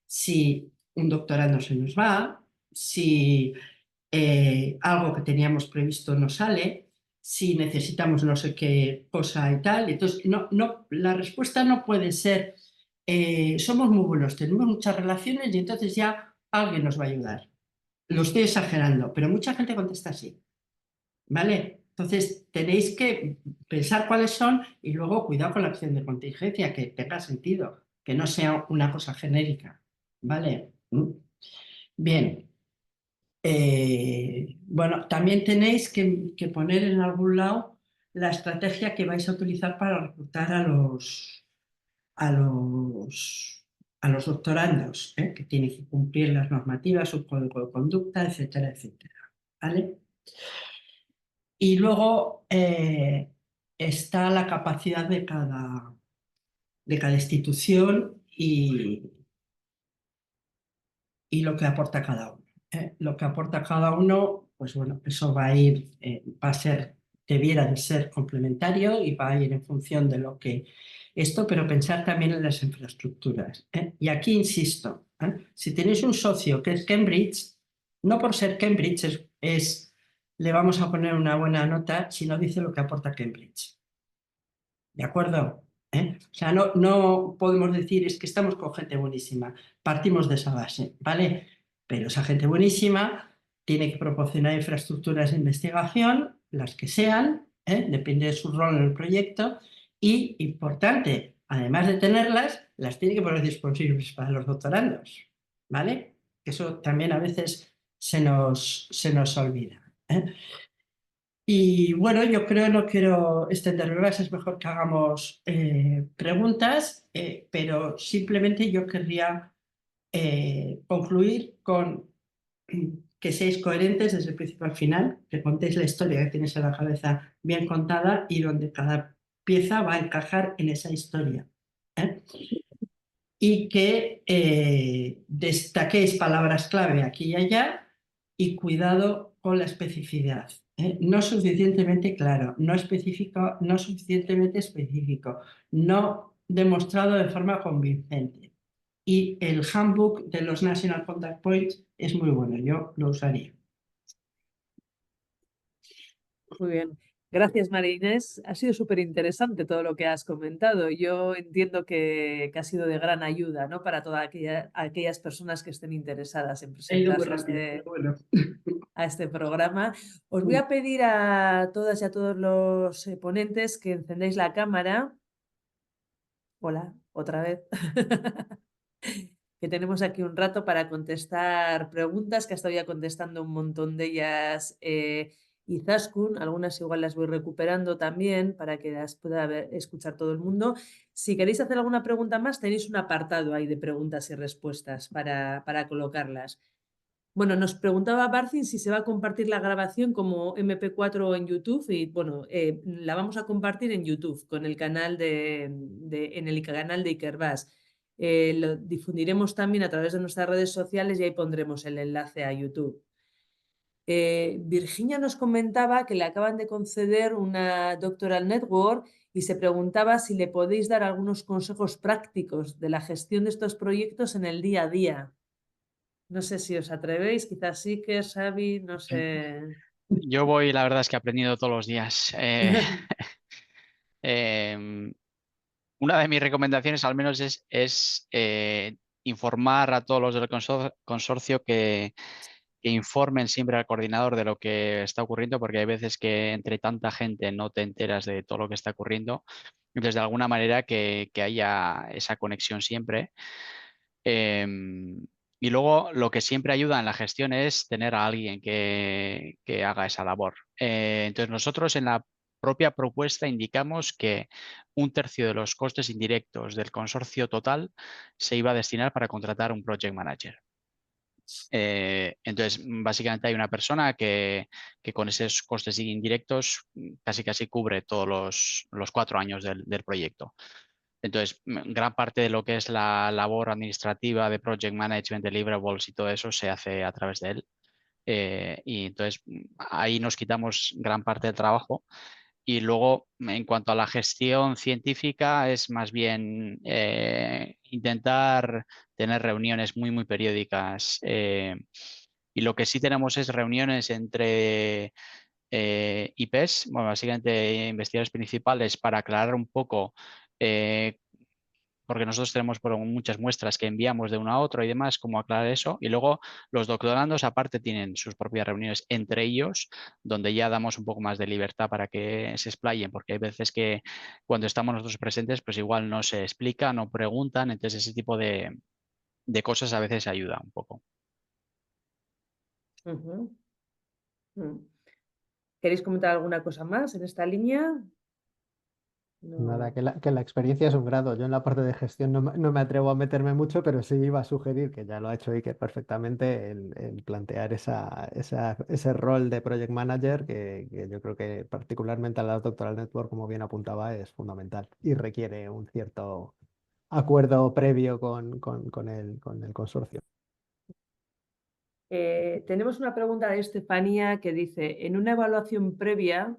E: si un doctorando se nos va, si algo que teníamos previsto no sale, si necesitamos no sé qué cosa y tal. Entonces, la respuesta no puede ser somos muy buenos, tenemos muchas relaciones y entonces ya alguien nos va a ayudar. Lo estoy exagerando, pero mucha gente contesta así. ¿Vale? Entonces, tenéis que pensar cuáles son y luego cuidado con la acción de contingencia, que tenga sentido, que no sea una cosa genérica. ¿Vale? Bien. Bueno, también tenéis que poner en algún lado la estrategia que vais a utilizar para reclutar a los doctorandos, que tienen que cumplir las normativas, su código de conducta, etcétera, etcétera. ¿Vale? Y luego está la capacidad de cada institución y lo que aporta cada uno. Lo que aporta cada uno, pues bueno, eso va a ser, debiera de ser complementario y va a ir en función de lo que pero pensar también en las infraestructuras. Y aquí insisto, si tenéis un socio que es Cambridge, no por ser Cambridge le vamos a poner una buena nota si no dice lo que aporta Cambridge. ¿De acuerdo? O sea, no podemos decir es que estamos con gente buenísima. Partimos de esa base, ¿vale? Pero esa gente buenísima tiene que proporcionar infraestructuras de investigación, las que sean, depende de su rol en el proyecto, y, importante, además de tenerlas, las tiene que poner disponibles para los doctorandos, ¿vale? Eso también a veces se nos olvida. Y bueno, yo creo, no quiero extenderme más, es mejor que hagamos preguntas, pero simplemente yo querría concluir con que seáis coherentes desde el principio al final, que contéis la historia que tienes en la cabeza bien contada y donde cada pieza va a encajar en esa historia. ¿eh? Y que destaquéis palabras clave aquí y allá y cuidado con la especificidad. No suficientemente claro, no específico, no suficientemente específico, no demostrado de forma convincente. Y el handbook de los National Contact Points es muy bueno, yo lo usaría.
A: Muy bien. Gracias, María Inés. Ha sido súper interesante todo lo que has comentado. Yo entiendo que ha sido de gran ayuda, ¿no? Para todas aquellas personas que estén interesadas en
E: He ido muy
A: presentarse
E: rápido, pero bueno.
A: a este programa. Os voy a pedir a todas y a todos los ponentes que encendéis la cámara. Hola, otra vez. Que tenemos aquí un rato para contestar preguntas, que ha estado ya contestando un montón de ellas Izaskun, algunas igual las voy recuperando también para que las pueda escuchar todo el mundo. Si queréis hacer alguna pregunta más, tenéis un apartado ahí de preguntas y respuestas para colocarlas. Bueno, nos preguntaba Barcin si se va a compartir la grabación como MP4 en YouTube y bueno, la vamos a compartir en YouTube con el canal en el canal de Ikerbas. Lo difundiremos también a través de nuestras redes sociales y ahí pondremos el enlace a YouTube. Virginia nos comentaba que le acaban de conceder una Doctoral Network y se preguntaba si le podéis dar algunos consejos prácticos de la gestión de estos proyectos en el día a día. No sé si os atrevéis, quizás sí que Xavi, no sé.
D: Yo voy, la verdad es que he aprendido todos los días. Una de mis recomendaciones al menos es informar a todos los del consorcio que informen siempre al coordinador de lo que está ocurriendo, porque hay veces que entre tanta gente no te enteras de todo lo que está ocurriendo. Entonces, de alguna manera que haya esa conexión siempre. Y luego lo que siempre ayuda en la gestión es tener a alguien que haga esa labor. Entonces nosotros en la propia propuesta indicamos que 1/3 de los costes indirectos del consorcio total se iba a destinar para contratar un project manager. Entonces, básicamente hay una persona que con esos costes indirectos casi cubre todos los 4 años del proyecto. Entonces, gran parte de lo que es la labor administrativa de project management, deliverables y todo eso se hace a través de él. Y entonces ahí nos quitamos gran parte del trabajo. Y luego, en cuanto a la gestión científica, es más bien intentar tener reuniones muy periódicas. Y lo que sí tenemos es reuniones entre IPs, bueno, básicamente investigadores principales, para aclarar un poco porque nosotros tenemos muchas muestras que enviamos de uno a otro y demás, cómo aclarar eso. Y luego los doctorandos aparte tienen sus propias reuniones entre ellos, donde ya damos un poco más de libertad para que se explayen, porque hay veces que cuando estamos nosotros presentes, pues igual no se explica, no preguntan, entonces ese tipo de cosas a veces ayuda un poco.
A: ¿Queréis comentar alguna cosa más en esta línea?
C: Nada,
A: No.
C: que la experiencia es un grado. Yo en la parte de gestión no me atrevo a meterme mucho, pero sí iba a sugerir, que ya lo ha hecho Iker perfectamente, el plantear ese rol de project manager que yo creo que particularmente a la Doctoral Network, como bien apuntaba, es fundamental y requiere un cierto acuerdo previo con el consorcio.
A: Tenemos una pregunta de Estefanía que dice, en una evaluación previa,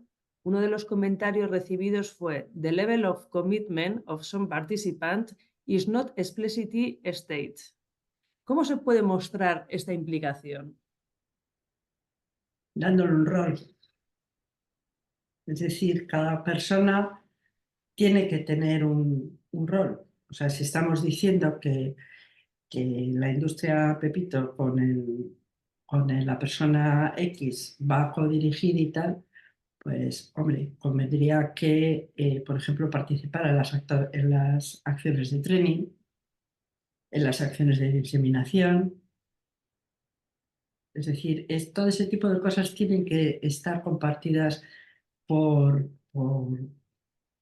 A: uno de los comentarios recibidos fue "The level of commitment of some participant is not explicitly stated". ¿Cómo se puede mostrar esta implicación?
E: Dándole un rol. Es decir, cada persona tiene que tener un rol. O sea, si estamos diciendo que la industria Pepito con la persona X va a codirigir y tal, pues, hombre, convendría que, por ejemplo, participara en las acciones de training, en las acciones de diseminación, Es decir, todo ese tipo de cosas tienen que estar compartidas por, por,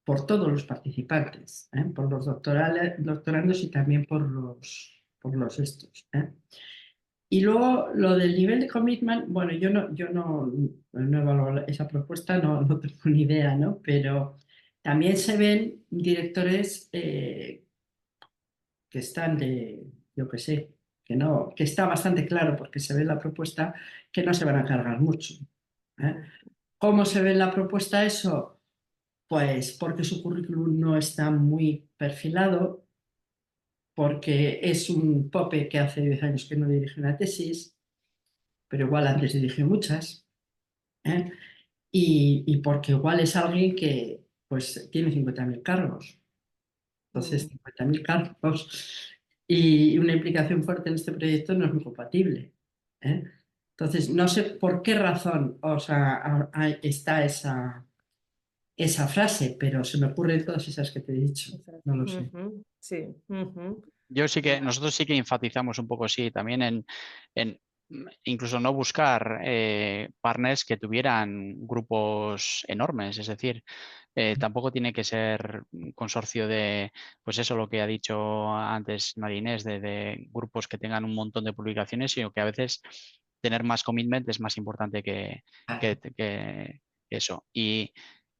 E: por todos los participantes, ¿eh? Por los doctorandos y también por los estos, ¿eh? Y luego lo del nivel de commitment, bueno, yo no evalúo esa propuesta, no tengo ni idea, ¿no? Pero también se ven directores que están yo qué sé, que está bastante claro porque se ve en la propuesta que no se van a cargar mucho, ¿eh? ¿Cómo se ve en la propuesta eso? Pues porque su currículum no está muy perfilado, porque es un pope que hace 10 años que no dirige una tesis, pero igual antes dirigió muchas, ¿eh? Y porque igual es alguien que pues tiene 50.000 cargos. Entonces, 50.000 cargos y una implicación fuerte en este proyecto no es muy compatible, ¿eh? Entonces, no sé por qué razón está esa frase, pero se me ocurren todas esas que te he dicho. No lo sé.
A: Sí.
D: Nosotros sí que enfatizamos un poco, sí, también en incluso no buscar partners que tuvieran grupos enormes, es decir, tampoco tiene que ser un consorcio de, pues eso, lo que ha dicho antes Marinés, de grupos que tengan un montón de publicaciones, sino que a veces tener más commitment es más importante que eso. Y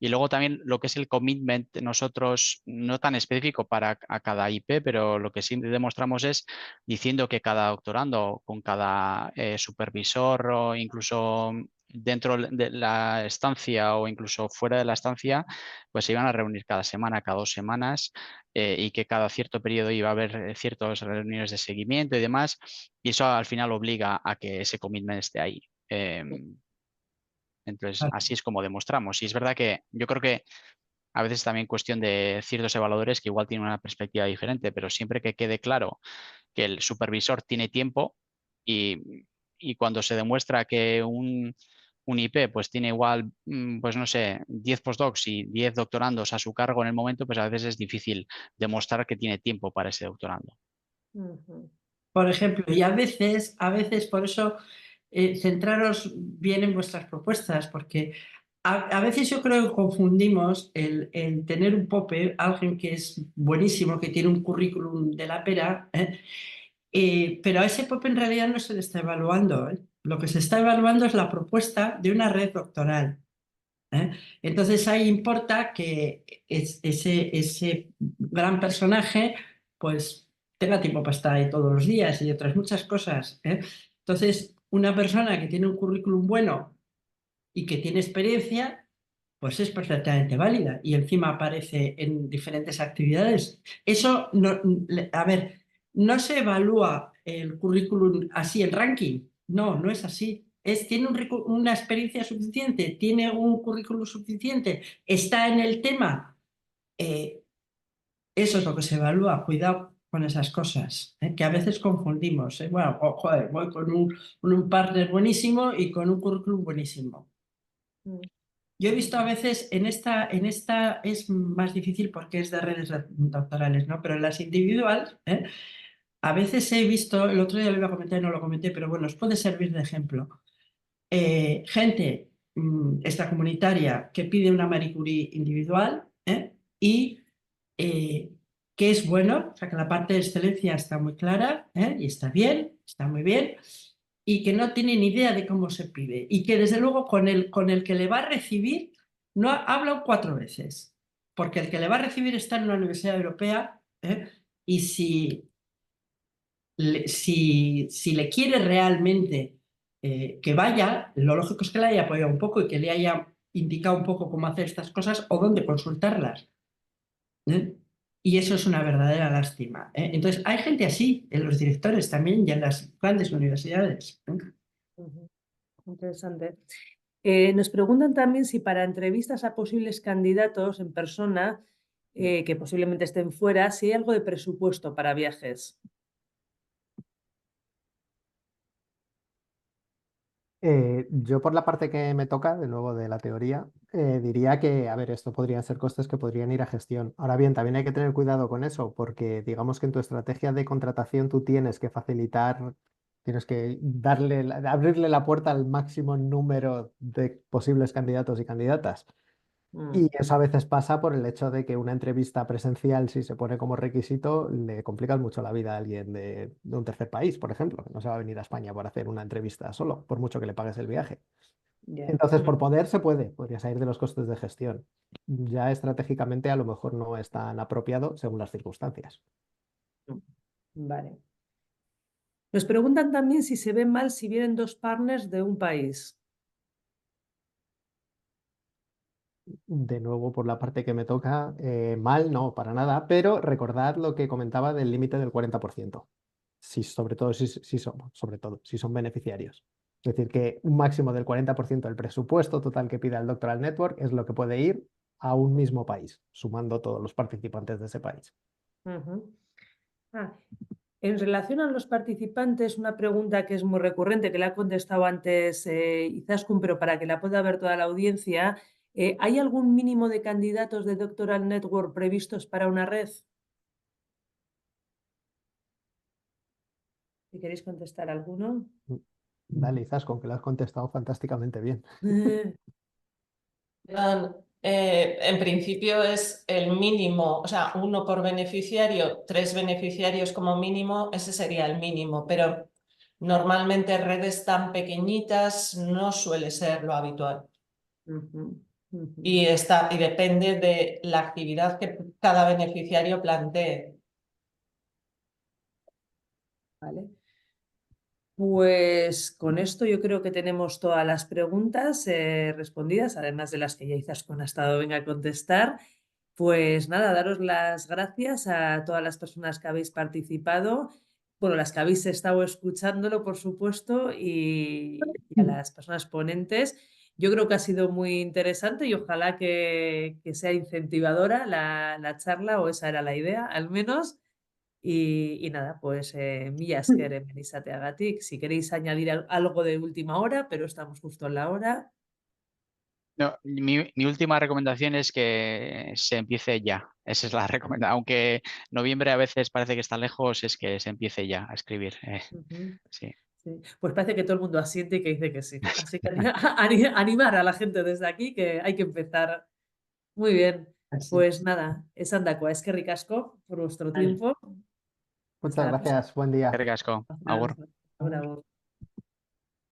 D: luego también lo que es el commitment, nosotros no tan específico para a cada IP, pero lo que sí demostramos es diciendo que cada doctorando con cada supervisor o incluso dentro de la estancia o incluso fuera de la estancia, pues se iban a reunir cada semana, cada 2 semanas y que cada cierto periodo iba a haber ciertas reuniones de seguimiento y demás. Y eso al final obliga a que ese commitment esté ahí. Entonces, así es como demostramos. Y es verdad que yo creo que a veces también cuestión de ciertos evaluadores que igual tienen una perspectiva diferente, pero siempre que quede claro que el supervisor tiene tiempo y cuando se demuestra que un IP pues tiene igual, pues no sé, 10 postdocs y 10 doctorandos a su cargo en el momento, pues a veces es difícil demostrar que tiene tiempo para ese doctorando.
E: Por ejemplo, y a veces por eso centraros bien en vuestras propuestas, porque a veces yo creo que confundimos el tener un POPE, alguien que es buenísimo, que tiene un currículum de la pera, pero a ese POPE en realidad no se le está evaluando, ¿eh? Lo que se está evaluando es la propuesta de una red doctoral, ¿eh? Entonces ahí importa que ese gran personaje pues tenga tiempo para estar ahí todos los días y otras muchas cosas, ¿eh? Entonces, una persona que tiene un currículum bueno y que tiene experiencia, pues es perfectamente válida y encima aparece en diferentes actividades. Eso, no, a ver, no se evalúa el currículum así, el ranking. No, no es así. Tiene una experiencia suficiente, tiene un currículum suficiente, está en el tema. Eso es lo que se evalúa. Cuidado con esas cosas, que a veces confundimos, ¿eh? Bueno, joder, voy con un partner buenísimo y con un currículum buenísimo. Yo he visto a veces en esta es más difícil porque es de redes doctorales, ¿no? Pero en las individuales, a veces he visto, el otro día lo iba a comentar y no lo comenté, pero bueno, os puede servir de ejemplo. Gente extracomunitaria que pide una Marie Curie individual y que es bueno, o sea que la parte de excelencia está muy clara y está bien, está muy bien, y que no tiene ni idea de cómo se pide y que desde luego con el que le va a recibir no ha hablado 4 veces, porque el que le va a recibir está en una universidad europea y si le quiere realmente que vaya, lo lógico es que le haya apoyado un poco y que le haya indicado un poco cómo hacer estas cosas o dónde consultarlas, ¿eh? Y eso es una verdadera lástima, ¿eh? Entonces, hay gente así en los directores también y en las grandes universidades, ¿eh?
A: Interesante. Nos preguntan también si para entrevistas a posibles candidatos en persona que posiblemente estén fuera, si hay algo de presupuesto para viajes.
C: Yo por la parte que me toca, de nuevo de la teoría, diría que, a ver, esto podrían ser costes que podrían ir a gestión. Ahora bien, también hay que tener cuidado con eso, porque digamos que en tu estrategia de contratación tú tienes que facilitar Tienes que abrirle la puerta al máximo número de posibles candidatos y candidatas. Y eso a veces pasa por el hecho de que una entrevista presencial, si se pone como requisito, le complicas mucho la vida a alguien de un tercer país, por ejemplo, que no se va a venir a España para hacer una entrevista solo, por mucho que le pagues el viaje.
A: Ya.
C: Entonces, por poder se podría salir de los costes de gestión. Ya estratégicamente a lo mejor no es tan apropiado según las circunstancias.
A: Vale. Nos preguntan también si se ve mal si vienen dos partners de un país.
C: De nuevo, por la parte que me toca, mal no, para nada, pero recordad lo que comentaba del límite del 40%, sobre todo si son beneficiarios. Es decir, que un máximo del 40% del presupuesto total que pida el Doctoral Network es lo que puede ir a un mismo país, sumando todos los participantes de ese país.
A: En relación a los participantes, una pregunta que es muy recurrente, que la ha contestado antes Izaskun, pero para que la pueda ver toda la audiencia, ¿hay algún mínimo de candidatos de Doctoral Network previstos para una red? Si queréis contestar alguno.
C: Dale, Izaskun, que lo has contestado fantásticamente bien.
E: En principio es el mínimo, o sea, 1 por beneficiario, 3 beneficiarios como mínimo, ese sería el mínimo, pero normalmente redes tan pequeñitas no suele ser lo habitual. Y depende de la actividad que cada beneficiario plantee.
A: Vale. Pues con esto yo creo que tenemos todas las preguntas respondidas, además de las que ya Izaskun ha estado venga a contestar. Pues nada, daros las gracias a todas las personas que habéis participado, bueno, las que habéis estado escuchándolo, por supuesto, y a las personas ponentes. Yo creo que ha sido muy interesante y ojalá que sea incentivadora la charla, o esa era la idea, al menos. Y nada, pues mila esker hemen izateagatik. Si queréis añadir algo de última hora, pero estamos justo en la hora.
D: No, mi última recomendación es que se empiece ya. Esa es la recomendación. Aunque noviembre a veces parece que está lejos, es que se empiece ya a escribir. Sí.
A: Sí. Pues parece que todo el mundo asiente y que dice que sí. Así que animar a la gente desde aquí que hay que empezar. Muy bien. Pues nada, esan dakoa, eskerrik asko por vuestro tiempo.
C: Muchas gracias, buen día.
D: Eskerrik asko. Agur.
A: Agur, agur.